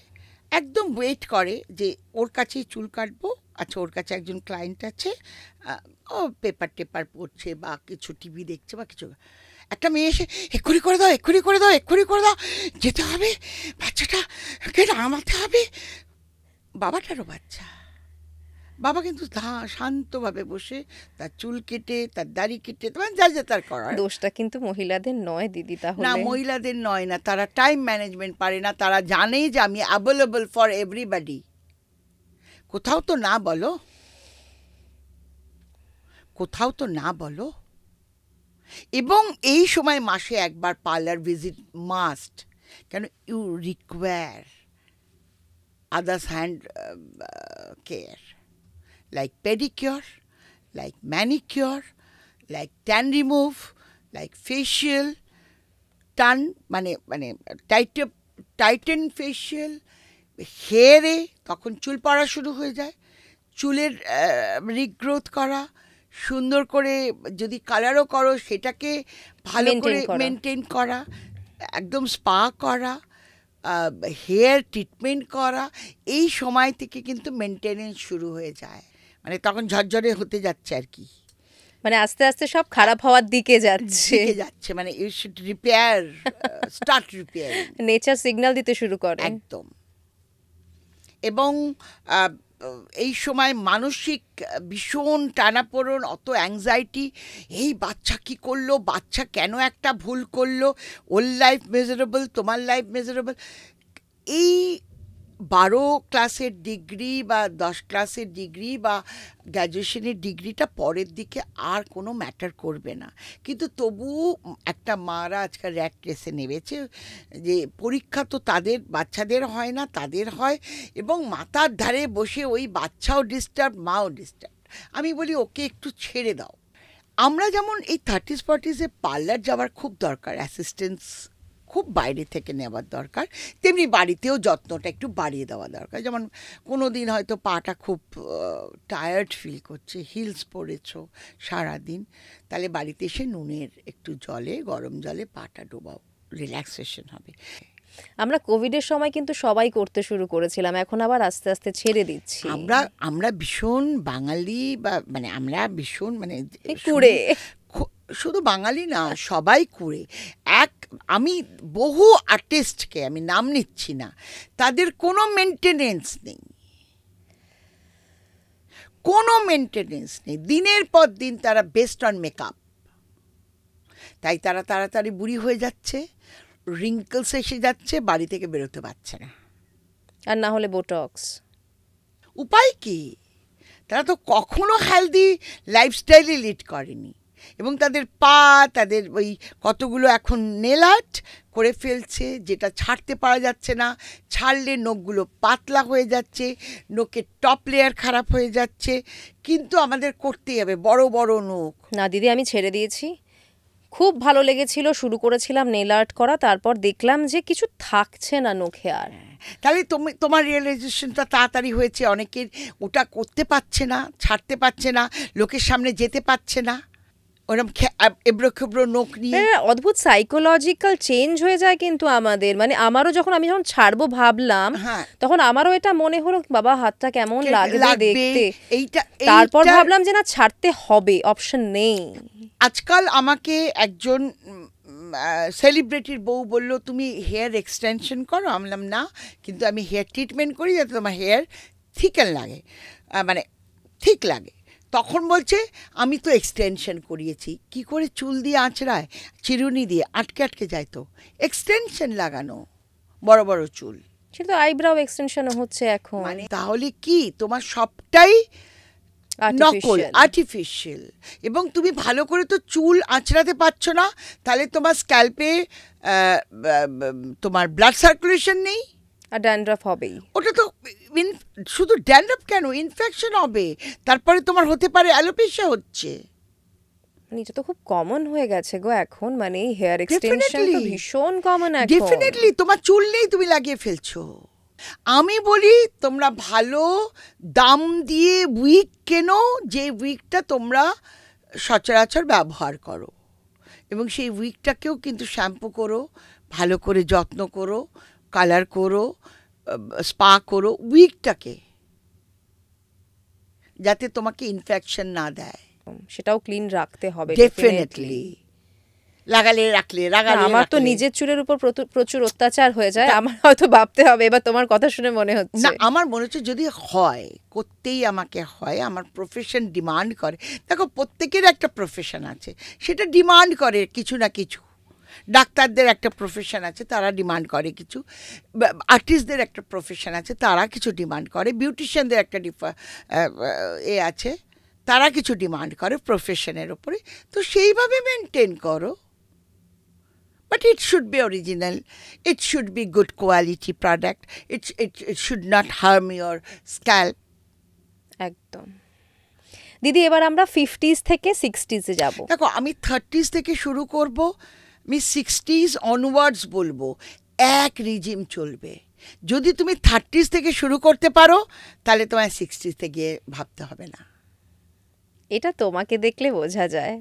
একদম ওয়েট করে যে ওর কাছেই চুল কাটবো। আচ্ছা, ওর কাছে একজন ক্লায়েন্ট আছে, ও পেপার পড়ছে বা কিছু টিভি দেখছে বা কিছু, একটা মেয়ে এসে এক্ষুনি করে দাও, এক্ষুনি করে দাও, এক্ষুনি করে দাও, যেতে হবে, বাচ্চাটাকে নামাতে হবে। বাবাটারও বাচ্চা, বাবা কিন্তু শান্তভাবে বসে তার চুল কেটে, তার দাড়ি কেটে, তোমার যা তার করার। দোষটা কিন্তু মহিলাদের নয় দিদি। তাহলে না, মহিলাদের নয় না, তারা টাইম ম্যানেজমেন্ট পারে না, তারা জানেই যে আমি অ্যাভেলেবল ফর এভরিবডি। কোথাও তো না বলো, কোথাও তো না বলো। এবং এই সময় মাসে একবার পার্লার ভিজিট মাস্ট, কেন you require others' hand care, like pedicure, like manicure, like tan remove, like facial, মানে টাইটেন ফেশিয়াল, হেয়ারে তখন চুল পড়া শুরু হয়ে যায়, চুলের রিগ্রোথ করা, সুন্দর করে যদি কালারও করো সেটাকে ভালো করে মেনটেন করা, একদম স্পা করা, হেয়ার ট্রিটমেন্ট করা, এই সময় থেকে কিন্তু মেনটেনেন্স শুরু হয়ে যায়, মানে তখন ঝরঝরে হতে যাচ্ছে আর কি, মানে আস্তে আস্তে সব খারাপ হওয়ার দিকে যাচ্ছে, মানে you should repair, start repair, nature signal দিতে শুরু করে একদম। এবং এই সময় মানসিক ভীষণ টানাপোড়েন, অত অ্যাংজাইটি, এই বাচ্চা কি করলো, বাচ্চা কেন একটা ভুল করলো, ওর লাইফ মেজারেবল, তোমার লাইফ মেজারেবল। এই 12 ক্লাসের ডিগ্রি বা 10 ক্লাসের ডিগ্রি বা গ্র্যাজুয়েশনের ডিগ্রিটা পরের দিকে আর কোনো ম্যাটার করবে না, কিন্তু তবুও একটা মারা আজকাল র্যাট রেসে নেমেছে যে পরীক্ষা তো তাদের বাচ্চাদের হয় না, তাদের হয়, এবং মাথার ধারে বসে ওই বাচ্চাও ডিস্টার্ব, মাও ডিস্টার্ব। আমি বলি ওকে একটু ছেড়ে দাও। আমরা যেমন এই 30-40-এ পার্লার যাওয়ার খুব দরকার, অ্যাসিস্ট্যান্স খুব বাইরে থেকে নেওয়ার দরকার, তেমনি বাড়িতেও যত্নটা একটু বাড়িয়ে দেওয়া দরকার। যেমন কোনো দিন হয়তো পাটা খুব টায়ার্ড ফিল করছে, হিলস পরেছো সারাদিন, তাহলে বাড়িতে এসে নুনের একটু জলে, গরম জলে পাটা ডোবাও, রিল্যাক্সেশন হবে। আমরা কোভিডের সময় কিন্তু সবাই করতে শুরু করেছিলাম, এখন আবার আস্তে আস্তে ছেড়ে দিচ্ছি। আমরা ভীষণ বাঙালি, বা মানে আমরা ভীষণ মানে কুড়ে, শুধু বাঙালি না, সবাই কুড়ে। আমি বহু আর্টিস্টকে, আমি নাম নিচ্ছি না, তাদের কোনো মেনটেনেন্স নেই, কোনো মেনটেনেন্স নেই, দিনের পর দিন তারা বেস্ট অন মেকআপ, তাই তারা তাড়াতাড়ি বুড়ি হয়ে যাচ্ছে, রিঙ্কলস এসে যাচ্ছে, বাড়ি থেকে বেরোতে পারছে না, আর না হলে বোটক্স। উপায় কি? তারা তো কখনো হেলদি লাইফস্টাইলে লিড করেনি, এবং তাদের তাদের ওই কতগুলো এখন নেল আর্ট করে ফেলছে, যেটা ছাড়তে পারা যাচ্ছে না, ছাড়লে নখগুলো পাতলা হয়ে যাচ্ছে, নখের টপ লেয়ার খারাপ হয়ে যাচ্ছে, কিন্তু আমাদের করতেই হবে বড় বড় নখ। না দিদি, আমি ছেড়ে দিয়েছি, খুব ভালো লেগেছিল, শুরু করেছিলাম নেল আর্ট করা, তারপর দেখলাম যে কিছু থাকছে না নখে আর। তাহলে তোমার রিয়েলাইজেশনটা তাড়াতাড়ি হয়েছে, অনেকের ওটা করতে পারছে না, ছাড়তে পারছে না, লোকের সামনে যেতে পারছে না, ওরকম এবড়ো খেবড়ো নখ নিয়ে। অদ্ভুত সাইকোলজিক্যাল চেঞ্জ হয়ে যায় কিন্তু আমাদের, মানে আমারও যখন আমি যখন ছাড়বো ভাবলাম, তখন আমারও এটা মনে হলো বাবা হাতটা কেমন লাগবে দেখতে, তারপর ভাবলাম যে না, ছাড়তে হবে, অপশন নেই। আজকাল আমাকে একজন সেলিব্রিটির বউ বলল, তুমি হেয়ার এক্সটেনশন করো? আমি বললাম না, কিন্তু আমি হেয়ার ট্রিটমেন্ট করি যাতে তোমার হেয়ার থিকেন লাগে, মানে ঠিক লাগে। তখন বলছে আমি তো এক্সটেনশন করিয়েছি। কি করে? চুল দিয়ে আঁচড়ায়, চিরুনি দিয়ে আটকে আটকে যায়, তো এক্সটেনশন লাগানো, বড় বড় চুল, সেটা আইব্রাও এক্সটেনশনও হচ্ছে এখন। মানে তাহলে কি তোমার সবটাই নকল, আর্টিফিশিয়াল, এবং তুমি ভালো করে তো চুল আঁচড়াতে পারছো না, তাহলে তোমার স্ক্যাল্পে তোমার ব্লাড সার্কুলেশন নেই, আর ড্যান্ড্রাফ হবেই। ওটা তো শুধু ড্যান্ড্রাফ কেন, ইনফেকশন হবে, তারপরে তোমার হতে পারে অ্যালোপেশিয়া হচ্ছে। এটা তো খুব কমন হয়ে গেছে গো এখন, মানে হেয়ার এক্সটেনশন তো ভীষণ কমন এখন। ডেফিনেটলি, তোমার চুল নেই, তুমি লাগিয়ে ফেলছো। আমি বলি তোমরা ভালো দাম দিয়ে উইক কেনো, যে উইকটা তোমরা সচরাচর ব্যবহার করো, এবং সেই উইকটাকেও কিন্তু শ্যাম্পু করো, ভালো করে যত্ন করো, কালার করো, স্পা করো উইকটাকে, যাতে তোমাকে ইনফেকশন না দেয়। সেটাও ক্লিন রাখতে হবে ডেফিনেটলি। রাখলে আমার তো নিজের চুলের উপর প্রচুর অত্যাচার হয়ে যায়, আমার হয়তো ভাবতে হবে, এবার তোমার কথা শুনে মনে হচ্ছে না, আমার মনে হচ্ছে যদি হয়, করতেই আমাকে হয়, আমার প্রফেশন ডিমান্ড করে। দেখো, প্রত্যেকের একটা প্রফেশন আছে, সেটা ডিমান্ড করে কিছু না কিছু। ডাক্তারদের একটা প্রফেশন আছে, তারা ডিমান্ড করে কিছু, আর্টিস্টদের একটা প্রফেশন আছে, তারা কিছু ডিমান্ড করে, বিউটিশিয়ানদের একটা আছে, তারা কিছু ডিমান্ড করে প্রফেশনের ওপরে, তো সেইভাবে মেনটেন করো। But it should be original. It should be good quality product. It should not harm your scalp. একদম। দিদি এবার আমরা 50s থেকে 60s এ যাব। দেখো আমি 30s থেকে শুরু করব, আমি 60s অনওয়ার্ডস বলবো, এক রিজিম চলবে। যদি তুমি 30s থেকে শুরু করতে পারো তাহলে তোমায় 60s থেকে গিয়ে ভাবতে হবে না। এটা তোমাকে দেখলে বোঝা যায়।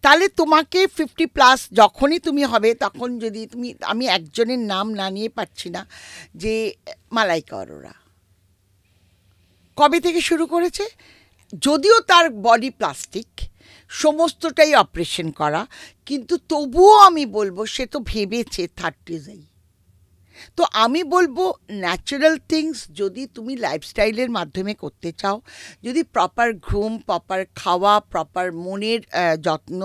তাহলে তোমাকে 50+ যখনই তুমি হবে তখন যদি তুমি, আমি একজনের নাম না নিয়ে পাচ্ছি না, যে মালাইকা অরোরা কবে থেকে শুরু করেছে, যদিও তার বডি প্লাস্টিক, সমস্তটাই অপারেশন করা, কিন্তু তবুও আমি বলবো সে তো ভেবেছে 30s-এই। তো আমি বলবো ন্যাচারাল থিংস যদি তুমি লাইফস্টাইলের মাধ্যমে করতে চাও, যদি প্রপার ঘুম, প্রপার খাওয়া, প্রপার মনের যত্ন,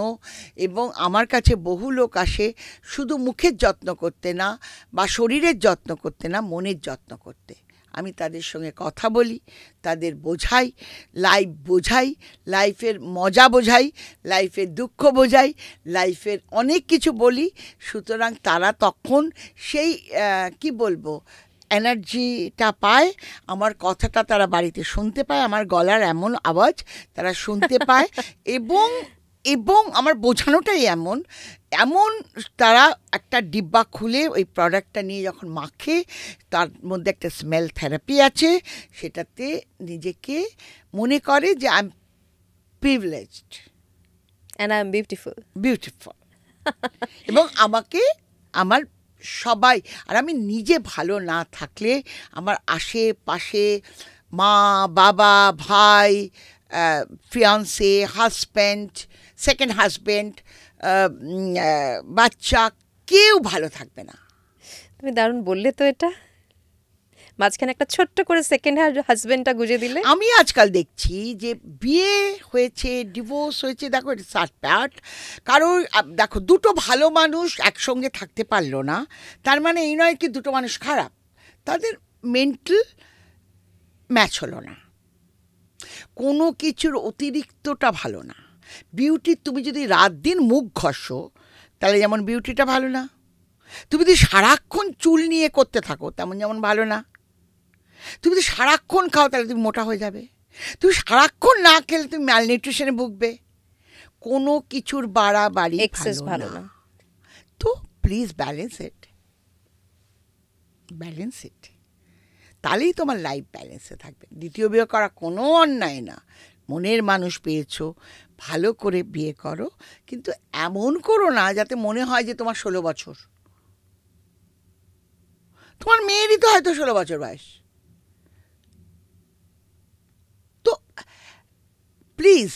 এবং আমার কাছে বহু লোক আসে শুধু মুখের যত্ন করতে না বা শরীরের যত্ন করতে না, মনের যত্ন করতে। আমি তাদের সঙ্গে কথা বলি, তাদের বোঝাই, লাইফ বোঝাই, লাইফের মজা বোঝাই, লাইফের দুঃখ বোঝাই, লাইফের অনেক কিছু বলি। সুতরাং তারা তখন সেই কি বলবো এনার্জিটা পায়, আমার কথাটা তারা বাড়িতে শুনতে পায়, আমার গলার এমন আওয়াজ তারা শুনতে পায়, এবং এবং আমার বোঝানোটাই এমন তারা একটা ডিব্বা খুলে ওই প্রোডাক্টটা নিয়ে যখন মাখে, তার মধ্যে একটা স্মেল থেরাপি আছে, সেটাতে নিজেকে মনে করে যে I am privileged and I am beautiful. এবং আমাকে আমার সবাই, আর আমি নিজে ভালো না থাকলে আমার আশেপাশে মা, বাবা, ভাই, ফিয়ান্সে, হাজব্যান্ড, সেকেন্ড হাজব্যান্ড, বাচ্চা, কেউ ভালো থাকবে না। তুমি দারুণ বললে তো, এটা মাঝখানে একটা ছোট্ট করে সেকেন্ড হাজবেন্ডটা গুজে দিলে। আমি আজকাল দেখছি যে বিয়ে হয়েছে, ডিভোর্স হয়েছে, দেখো এটা সাটপ্যাট, কারণ দেখো দুটো ভালো মানুষ একসঙ্গে থাকতে পারলো না, তার মানে এই নয় কি দুটো মানুষ খারাপ, তাদের মেন্টাল ম্যাচ হলো না, কোনো কিছুর অতিরিক্তটা ভালো না। বিউটি, তুমি যদি রাত দিন মুখ ঘষো তাহলে যেমন বিউটিটা ভালো না, তুমি যদি সারাক্ষণ চুল নিয়ে করতে থাকো তেমন যেমন ভালো না, তুমি যদি সারাক্ষণ খাও তাহলে তুমি মোটা হয়ে যাবে, তুমি সারাক্ষণ না খেলে তুমি ম্যালনিউট্রিশনে ভুগবে, কোনো কিছুর বাড়াবাড়ি ভালো না। তো প্লিজ ব্যালেন্স ইট, তাহলেই তোমার লাইফ ব্যালেন্সে থাকবে। দ্বিতীয় বিয়ে করা কোনো অন্যায় না, মনের মানুষ পেয়েছো, ভালো করে বিয়ে করো, কিন্তু এমন করো না যাতে মনে হয় যে তোমার 16 বছর, তোমার মেয়েরই তো হয়তো 16 বছর বয়স। তো প্লিজ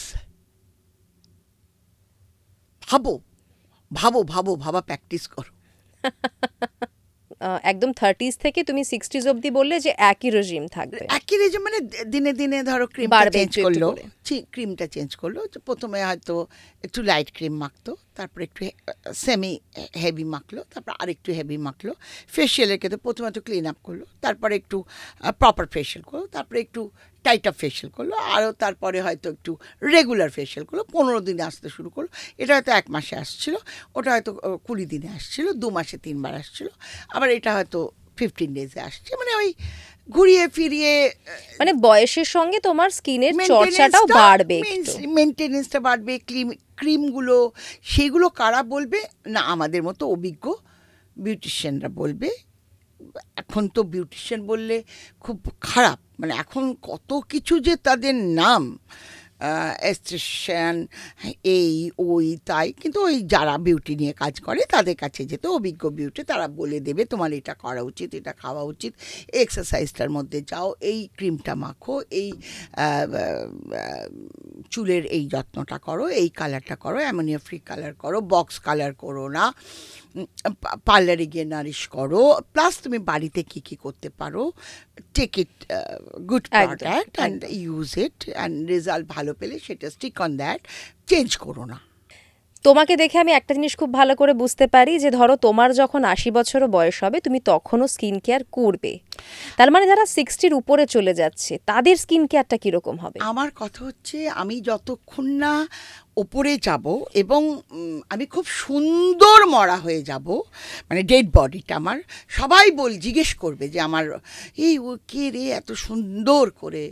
ভাবা প্র্যাকটিস করো। একদম 30s থেকে তুমি 60s অবধি বললে যে একই রেজিম থাকবে। একই রেজিম মানে দিনে দিনে ধরো ক্রিমটা চেঞ্জ করলো, প্রথমে হয়তো একটু লাইট ক্রিম মাখতো, তারপরে একটু সেমি হেভি মাখলো, তারপর আরেকটু হেভি মাখলো। ফেশিয়ালের ক্ষেত্রে প্রথমে একটু ক্লিন আপ করলো, তারপরে একটু প্রপার ফেশিয়াল করলো, তারপরে একটু টাইট আপ ফেশিয়াল করলো, আরও তারপরে হয়তো একটু রেগুলার ফেশিয়াল করলো। 15 দিনে আসতে শুরু করলো, এটা হয়তো 1 মাসে আসছিলো, ওটা হয়তো 20 দিনে আসছিলো, 2 মাসে 3 বার আসছিলো, আবার এটা হয়তো 15 ডেজে আসছে। মানে ওই ঘুরিয়ে ফিরিয়ে, মানে বয়সের সঙ্গে তোমার স্কিনের চর্চাটাও বাড়বে, মেনটেনেন্সটা বাড়বে। ক্রিমগুলো সেগুলো কারা বলবে না, আমাদের মতো অভিজ্ঞ বিউটিশিয়ানরা বলবে। এখন তো বিউটিশিয়ান বললে খুব খারাপ, মানে এখন কত কিছু যে তাদের নাম, এস্থেটিশিয়ান, এই ওই তাই, কিন্তু ওই যারা বিউটি নিয়ে কাজ করে তাদের কাছে যেতে, অভিজ্ঞ বিউটি, তারা বলে দেবে তোমার এটা করা উচিত, এটা খাওয়া উচিত, এক্সারসাইজটার মধ্যে যাও, এই ক্রিমটা মাখো, এই চুলের এই যত্নটা করো, এই কালারটা করো, অ্যামোনিয়া ফ্রি কালার করো, বক্স কালার করো না, পার্লারে গিয়ে নারিশ করো, প্লাস তুমি বাড়িতে কি কি করতে পারো, take it good product and use it, and result ভালো পেলে সেটা স্টিক অন দ্যাট, চেঞ্জ করো না। তোমাকে দেখে আমি একটা জিনিস খুব ভালো করে বুঝতে পারি যে ধরো তোমার যখন 80 বছরও বয়স হবে তুমি তখনও স্কিন কেয়ার করবে, তার মানে যারা 60-র উপরে চলে যাচ্ছে তাদের স্কিন কেয়ারটা কিরকম হবে? আমার কথা হচ্ছে আমি যতক্ষণ না ওপরে যাব এবং আমি খুব সুন্দর মরা হয়ে যাব, মানে ডেড বডিটা আমার সবাই জিজ্ঞেস করবে যে আমার এই ও কে রে এত সুন্দর করে,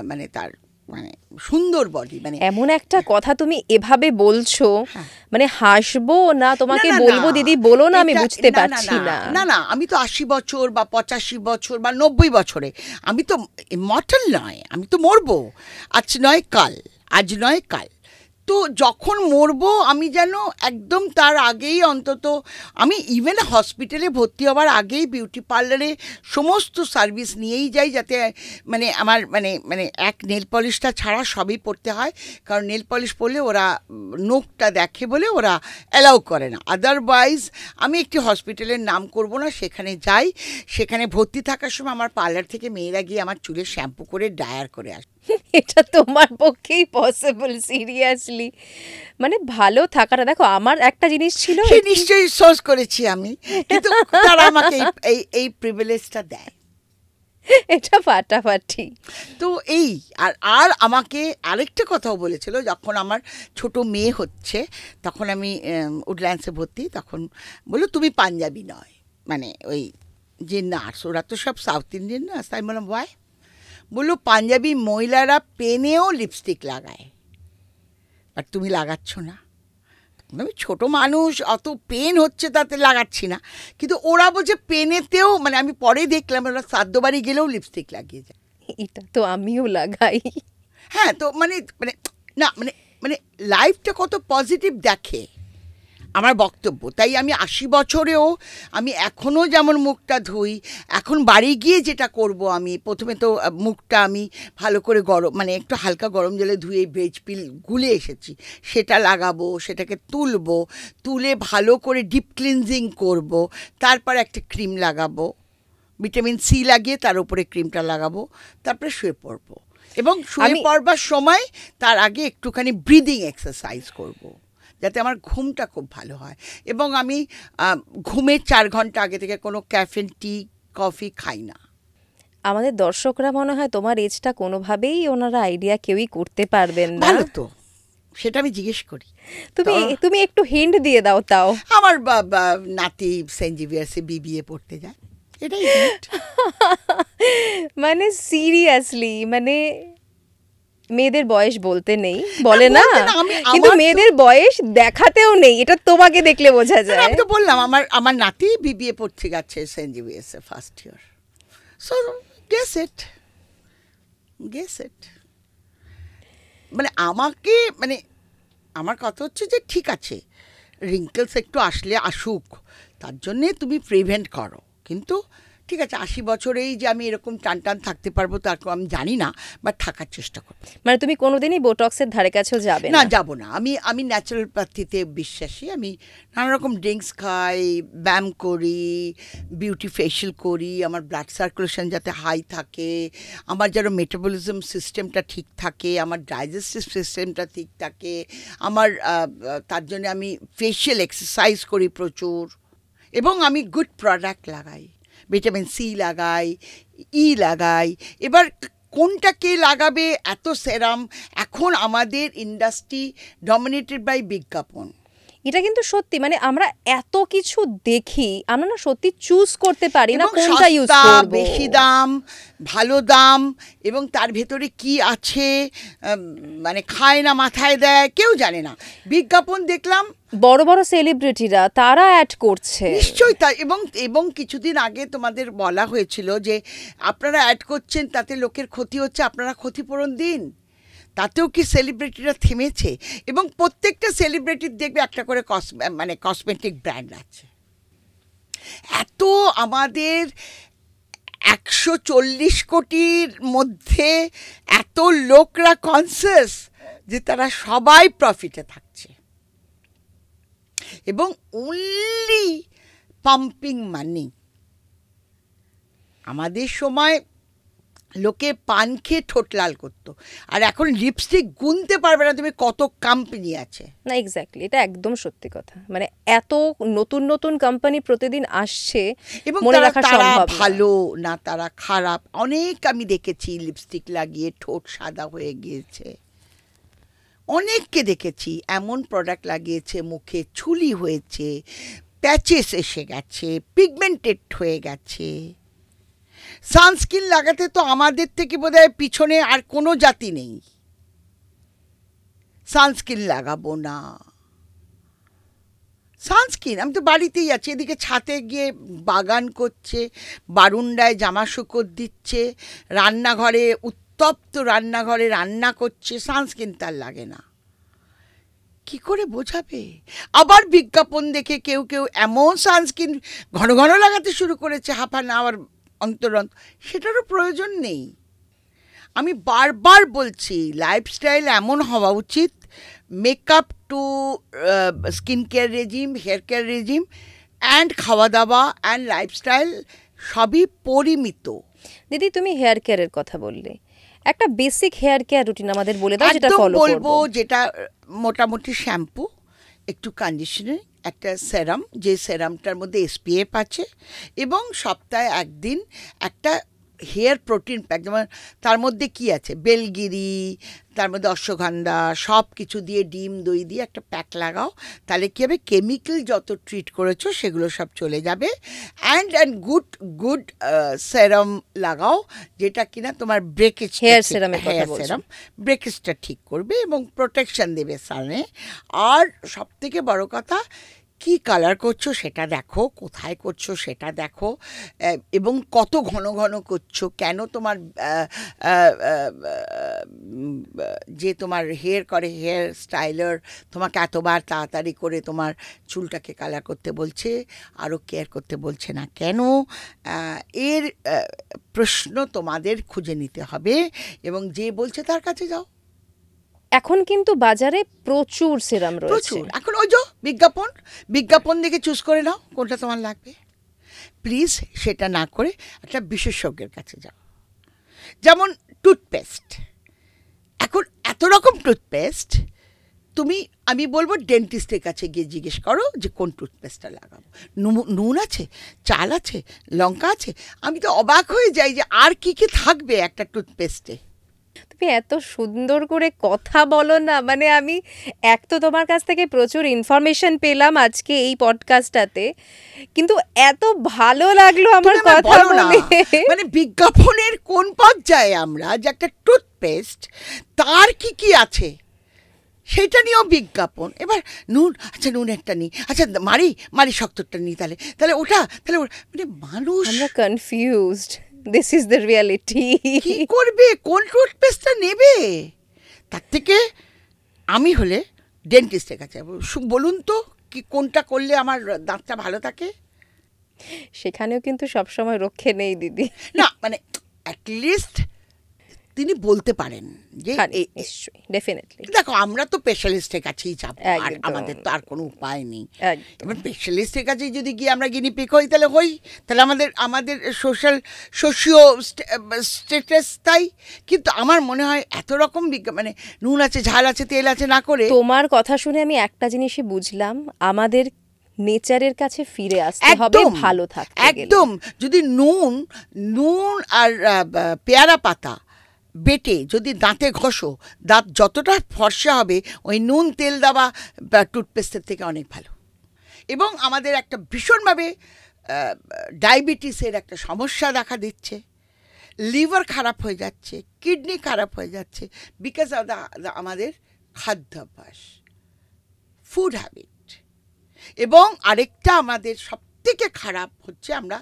মানে তার মানে সুন্দর বডি, মানে এমন একটা কথা তুমি এভাবে বলছো, হ্যাঁ। মানে হাসবো না তোমাকে না, না, বলবো না, দিদি বলো না, আমি এটা- বুঝতে না, না, পারছি না, না। না, না, আমি তো 80 বছর বা 85 বছর বা 90 বছরে, আমি তো মর্টাল নয়, আমি তো মরবো আজ নয় কাল, আজ নয় কাল। তো যখন মরবো আমি যেন একদম তার আগেই অন্তত, আমি ইভেন হসপিটালে ভর্তি হওয়ার আগেই বিউটি পার্লারে সমস্ত সার্ভিস নিয়েই যাই, যাতে মানে আমার মানে মানে এক নেল পলিশটা ছাড়া সবই পড়তে হয়, কারণ নেল পলিশ পরলে ওরা নখটা দেখে বলে ওরা অ্যালাউ করে না। আদারওয়াইজ আমি একটি হসপিটালের নাম করব না, সেখানে যাই, সেখানে ভর্তি থাকার সময় আমার পার্লার থেকে মেয়েরা গিয়ে আমার চুলে শ্যাম্পু করে ডায়ার করে আসে। এটা তোমার পক্ষেই পসিবল? সিরিয়াসলি? মানে ভালো থাকাটা, দেখো আমার একটা জিনিস ছিল, সে নিশ্চয়ই সোর্স করেছি আমি, কিন্তু তারা আমাকে এই প্রিভিলেজটা দেয়। এটা ফাটাফাটি। তো এই আর আর আমাকে আরেকটা কথাও বলেছিল, যখন আমার ছোট মেয়ে হচ্ছে তখন আমি উডল্যান্ডসে ভর্তি, তখন বললো তুমি পাঞ্জাবি নয়, মানে ওই যে নার্স ওরা তো সব সাউথ ইন্ডিয়ান নার্স। তাই বললাম ওয়াই? বললো পাঞ্জাবি মহিলারা পেনেও লিপস্টিক লাগায়, আর তুমি লাগাচ্ছ না। আমি ছোট মানুষ, অত পেন হচ্ছে তাতে লাগাচ্ছি না, কিন্তু ওরা বলছে পেনেতেও, মানে আমি পরে দেখলাম ওরা শ্রাদ্ধ বাড়ি গেলেও লিপস্টিক লাগিয়ে যায়। এটা তো আমিও লাগাই। হ্যাঁ, তো মানে মানে না মানে মানে লাইফটা কত পজিটিভ দেখে আমার বক্তব্য। তাই আমি 80 বছরেও আমি এখনও যেমন মুখটা ধুই, এখন বাড়ি গিয়ে যেটা করব, আমি প্রথমে তো মুখটা আমি ভালো করে গরম, মানে একটু হালকা গরম জলে ধুয়ে ভেজ পিল গুলে এসেছি, সেটা লাগাবো, সেটাকে তুলবো, তুলে ভালো করে ডিপ ক্লিনজিং করব, তারপর একটা ক্রিম লাগাবো, ভিটামিন সি লাগিয়ে তার উপরে ক্রিমটা লাগাবো, তারপরে শুয়ে পড়বো, এবং শুয়ে পড়বার সময় তার আগে একটুখানি ব্রিদিং এক্সারসাইজ করব, যাতে আমার ঘুমটা খুব ভালো হয়। এবং আমি ঘুমের 4 ঘন্টা আগে থেকে কোনো ক্যাফেন, টি, কফি খাই না। আমাদের দর্শকরা মনে হয় তোমার এজটা কোনোভাবেই ওনারা আইডিয়া কেউই করতে পারবেন না। ভালো তো, সেটা আমি জিজ্ঞেস করি। তুমি তুমি একটু হিন্ট দিয়ে দাও তাও। আমার নাতি সেন্ট জেভিয়ার্সে বিবিএ পড়তে যায়, এটাই hint। মানে সিরিয়াসলি, মানে মেয়েদের বয়স বলতে নেই, বলে না, বলতে না, কিন্তু আমার তো- মেয়েদের বয়স দেখাতেও নেই, এটা তোমাকে দেখলে বোঝা যায়। আমি তো বললাম আমার নাতি বিবিএ পড়তে যাচ্ছে সেন্ট জেভিয়ার্সে first year. So guess it. মানে আমাকে, মানে আমার কথা হচ্ছে যে ঠিক আছে, রিঙ্কেলস একটু আসলে আসুক, তার জন্যে তুমি প্রিভেন্ট করো, কিন্তু ঠিক আছে 80 বছরেই যে আমি এরকম টান টান থাকতে পারবো তার আমি জানি না, বাট থাকার চেষ্টা করবো। মানে তুমি কোনোদিনই বোটক্সের ধারে কাছেও যাবে না, না? যাবো না। আমি ন্যাচারোপ্যাথিতে বিশ্বাসী। আমি নানা রকম ড্রিঙ্কস খাই, ব্যায়াম করি, বিউটি ফেশিয়াল করি, আমার ব্লাড সার্কুলেশন যাতে হাই থাকে, আমার যেন মেটাবলিজম সিস্টেমটা ঠিক থাকে, আমার ডাইজেস্টিভ সিস্টেমটা ঠিক থাকে, আমার তার জন্য আমি ফেশিয়াল এক্সারসাইজ করি প্রচুর, এবং আমি গুড প্রোডাক্ট লাগাই, ভিটামিন সি লাগাই, লাগাই। এবার কোনটা কে লাগাবে, এত সেরাম, এখন আমাদের ইন্ডাস্ট্রি ডমিনেটেড বাই বিজ্ঞাপন। এটা কিন্তু সত্যি, মানে আমরা এত কিছু দেখি, আমরা না সত্যি চুজ করতে পারি না এবং কোনটা ইউজ সস্তা, করব। বেশি দাম, ভালো দাম, এবং তার ভেতরে কি আছে মানে খায় না মাথায় দেয় কেউ জানে না। বিজ্ঞাপন দেখলাম, বড় বড় সেলিব্রিটিরা তারা অ্যাড করছে। নিশ্চয়ই তাই। এবং কিছুদিন আগে তোমাদের বলা হয়েছিল যে আপনারা অ্যাড করছেন, তাতে লোকের ক্ষতি হচ্ছে, আপনারা ক্ষতিপূরণ দিন। তাতেও কি সেলিব্রিটিরা থেমেছে? এবং প্রত্যেকটা সেলিব্রিটির দেখবে একটা করে মানে কসমেটিক ব্র্যান্ড আছে। এত আমাদের 140 কোটির মধ্যে এত লোকরা কনসিয়াস যে তারা সবাই প্রফিটে থাকছে, এবং অনলি পাম্পিং মানি। আমাদের সময় লোকে পান খেয়ে ঠোঁট লাল করতো, আর এখন লিপস্টিক গুনতে পারবে না তুমি কত কোম্পানি আছে। না এক্স্যাক্টলি, এটা একদম সত্যি কথা। মানে এত নতুন নতুন কোম্পানি প্রতিদিন আসছে, এবং মনে তারা রাখা তারা সম্ভব না। ভালো না তারা খারাপ, অনেক আমি দেখেছি লিপস্টিক লাগিয়ে ঠোঁট সাদা হয়ে গিয়েছে, অনেককে দেখেছি এমন প্রোডাক্ট লাগিয়েছে মুখে ছুলি হয়েছে, প্যাচেস এসে গেছে, পিগমেন্টেড হয়ে গেছে। সানস্ক্রিন লাগাতে তো আমাদের থেকে বোধহয় পিছনে আর কোনো জাতি নেই, সানস্ক্রিন লাগাবো না। সানস্ক্রিন আমি তো বাড়িতেই আছি, এদিকে ছাতে গিয়ে বাগান করছে, বারান্দায় জামা শুকোর দিচ্ছে, রান্নাঘরে উত্তপ্ত রান্নাঘরে রান্না করছে, সানস্ক্রিন তার লাগে না। কি করে বোঝাবে? আবার বিজ্ঞাপন দেখে কেউ কেউ এমন সানস্ক্রিন ঘন ঘন লাগাতে শুরু করেছে, হাফ অ্যান আওয়ার অন্তর অন্তর, সেটারও প্রয়োজন নেই। আমি বারবার বলছি লাইফস্টাইল এমন হওয়া উচিত, makeup to skin care regime, hair care regime and খাওয়া দাওয়া অ্যান্ড লাইফস্টাইল সবই পরিমিত। দিদি তুমি হেয়ার কেয়ারের কথা বললে, একটা বেসিক হেয়ার কেয়ার রুটিন আমাদের বলে দাও যেটা একদম ফলো বলবো, করব। যেটা মোটামুটি শ্যাম্পু, একটু কন্ডিশনার, একটা সেরাম, যে সেরামটার মধ্যে এসপিএফ আছে, এবং সপ্তাহে একদিন একটা হেয়ার প্রোটিন প্যাক, যেমন তার মধ্যে কি আছে, বেলগিরি, তার মধ্যে অশ্বগন্ধা, সব কিছু দিয়ে ডিম দই দিয়ে একটা প্যাক লাগাও, তাহলে কী হবে, কেমিক্যাল যত ট্রিট করেছো সেগুলো সব চলে যাবে। অ্যান্ড গুড সেরাম লাগাও, যেটা কিনা তোমার ব্রেকেজ, হেয়ার সেরামের কথা হেয়ার বলছো। সেরাম ব্রেকেজটা ঠিক করবে এবং প্রোটেকশন দেবে সানে। আর সব থেকে বড় কথা, কি কালার করছো সেটা দেখো, কোথায় করছো সেটা দেখো, এবং কত ঘন ঘন করছো, কেন তোমার যে তোমার হেয়ার করে, হেয়ার স্টাইলার তোমাকে এতবার তাড়াতাড়ি করে তোমার চুলটাকে কালার করতে বলছে, আরও কেয়ার করতে বলছে না কেন, এর প্রশ্ন তোমাদের খুঁজে নিতে হবে, এবং যে বলছে তার কাছে যাও। এখন কিন্তু বাজারে প্রচুর সেরাম রয়েছে, প্রচুর। এখন ওই যে বিজ্ঞাপন দেখে চুজ করে নাও কোনটা তোমার লাগবে। প্লিজ সেটা না করে একটা বিশেষজ্ঞের কাছে যাও। যেমন টুথপেস্ট, এখন এত রকম টুথপেস্ট, আমি বলবো ডেন্টিস্টের কাছে গিয়ে জিজ্ঞেস করো যে কোন টুথপেস্টটা লাগাবো। নুন আছে, চাল আছে, লঙ্কা আছে, আমি তো অবাক হয়ে যাই যে আর কি কি থাকবে একটা টুথপেস্টে। তুমি এত সুন্দর করে কথা বলো না, মানে আমি এক তো তোমার কাছ থেকে প্রচুর ইনফরমেশন পেলাম আজকে এই পডকাস্টটাতে, কিন্তু এত ভালো লাগলো আমার তুমি আমায় কথা বলো না, বলে। মানে বিজ্ঞাপনের কোন পর্যায়ে আমরা, যে একটা টুথপেস্ট তার কি কি আছে সেটা নিয়েও বিজ্ঞাপন। এবার নুন, আচ্ছা নুন একটা নিই, আচ্ছা মারি শক্তরটা নিই, তাহলে ওটা মানে মানুষ আমরা confused, this is the reality. কি করবে, কোন টুথপেস্টটা নেবে? তার থেকে আমি হলে ডেন্টিস্টের কাছে যাবো, বলুন তো কি কোনটা করলে আমার দাঁতটা ভালো থাকে। সেখানেও কিন্তু সবসময় রক্ষে নেই দিদি। না মানে অ্যাটলিস্ট তিনি বলতে পারেন যে নিশ্চয়ই, ডেফিনেটলি। দেখো আমরা তো স্পেশালিস্টের কাছেই যাব, আর একদম। আমাদের তো আর কোনো উপায় নেই। একদম। এবার স্পেশালিস্টের কাছে যদি গিয়ে আমরা গিনিপিক হই, তাহলে আমাদের সোশিও স্ট্যাটাস তাই। কিন্তু আমার মনে হয় এত রকম মানে নুন আছে, ঝাল আছে, তেল আছে না করে। তোমার কথা শুনে আমি একটা জিনিসই বুঝলাম, আমাদের নেচারের কাছে ফিরে আসতে হবে একদম ভালো থাকতে গেলে। একদম। যদি নুন আর পেয়ারা পাতা বেটে যদি দাঁতে ঘষো, দাঁত যতটা ফর্সা হবে ওই নুন তেল দেওয়া টুথপেস্টের থেকে অনেক ভালো। এবং আমাদের একটা ভীষণভাবে ডায়াবেটিসের একটা সমস্যা দেখা দিচ্ছে, লিভার খারাপ হয়ে যাচ্ছে, কিডনি খারাপ হয়ে যাচ্ছে, বিকজ অফ আমাদের খাদ্যাভ্যাস, ফুড হ্যাবিট। এবং আরেকটা আমাদের সবথেকে খারাপ হচ্ছে, আমরা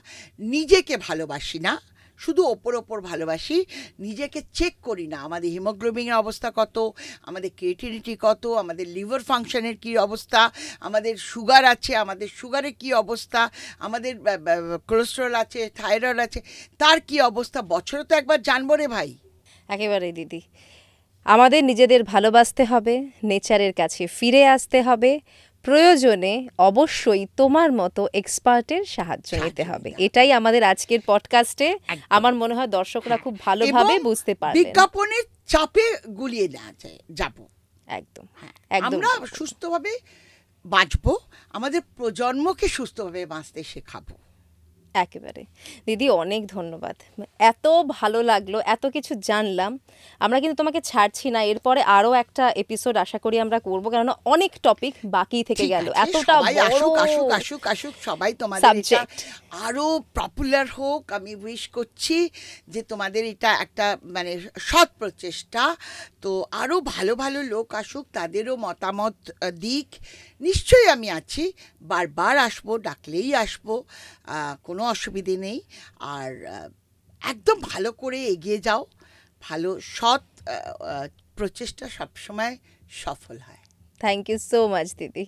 নিজেকে ভালোবাসি না, শুধু ওপর ভালোবাসি, নিজেকে চেক করি না আমাদের হিমোগ্লোবিনের অবস্থা কত, আমাদের ক্রিয়েটিনিটি কত, আমাদের লিভার ফাংশনের কী অবস্থা, আমাদের সুগার আছে, আমাদের সুগারের কী অবস্থা, আমাদের কোলেস্টেরল আছে, থাইরয়েড আছে, তার কী অবস্থা। বছরে তো একবার জানবো রে ভাই। একেবারে দিদি, আমাদের নিজেদের ভালোবাসতে হবে, নেচারের কাছে ফিরে আসতে হবে, প্রয়োজনে অবশ্যই তোমার মতো এক্সপার্টের সাহায্য নিতে হবে। এটাই আমাদের আজকের পডকাস্টে আমার মনে হয় দর্শকরা খুব ভালোভাবে বুঝতে পারবেন। বিজ্ঞাপনের চাপে গুলিয়ে নেওয়া যায় যাব একদম একদম আমরা সুস্থভাবে বাঁচবো, আমাদের প্রজন্মকে সুস্থভাবে বাঁচতে শেখাবো। একেবারে দিদি, অনেক ধন্যবাদ, এত ভালো লাগলো, এত কিছু জানলাম। আমরা কিন্তু তোমাকে ছাড়ছি না, এরপরে আরো একটা এপিসোড আশা করি আমরা করবো, কারণ অনেক টপিক বাকি থেকে গেল। এতটা আসুক সবাই, তোমাদের এটা আরো পপুলার হোক। আমি উইশ করছি যে তোমাদের এটা একটা মানে সৎ প্রচেষ্টা, তো আরো ভালো ভালো লোক আসুক, তাদেরও মতামত দিক। নিশ্চয়ই আমি আছি, বারবার আসবো, ডাকলেই আসবো, কোনো অসুবিধে নেই। আর একদম ভালো করে এগিয়ে যাও, ভালো সৎ প্রচেষ্টা সবসময় সফল হয়। থ্যাংক ইউ সো মাচ দিদি।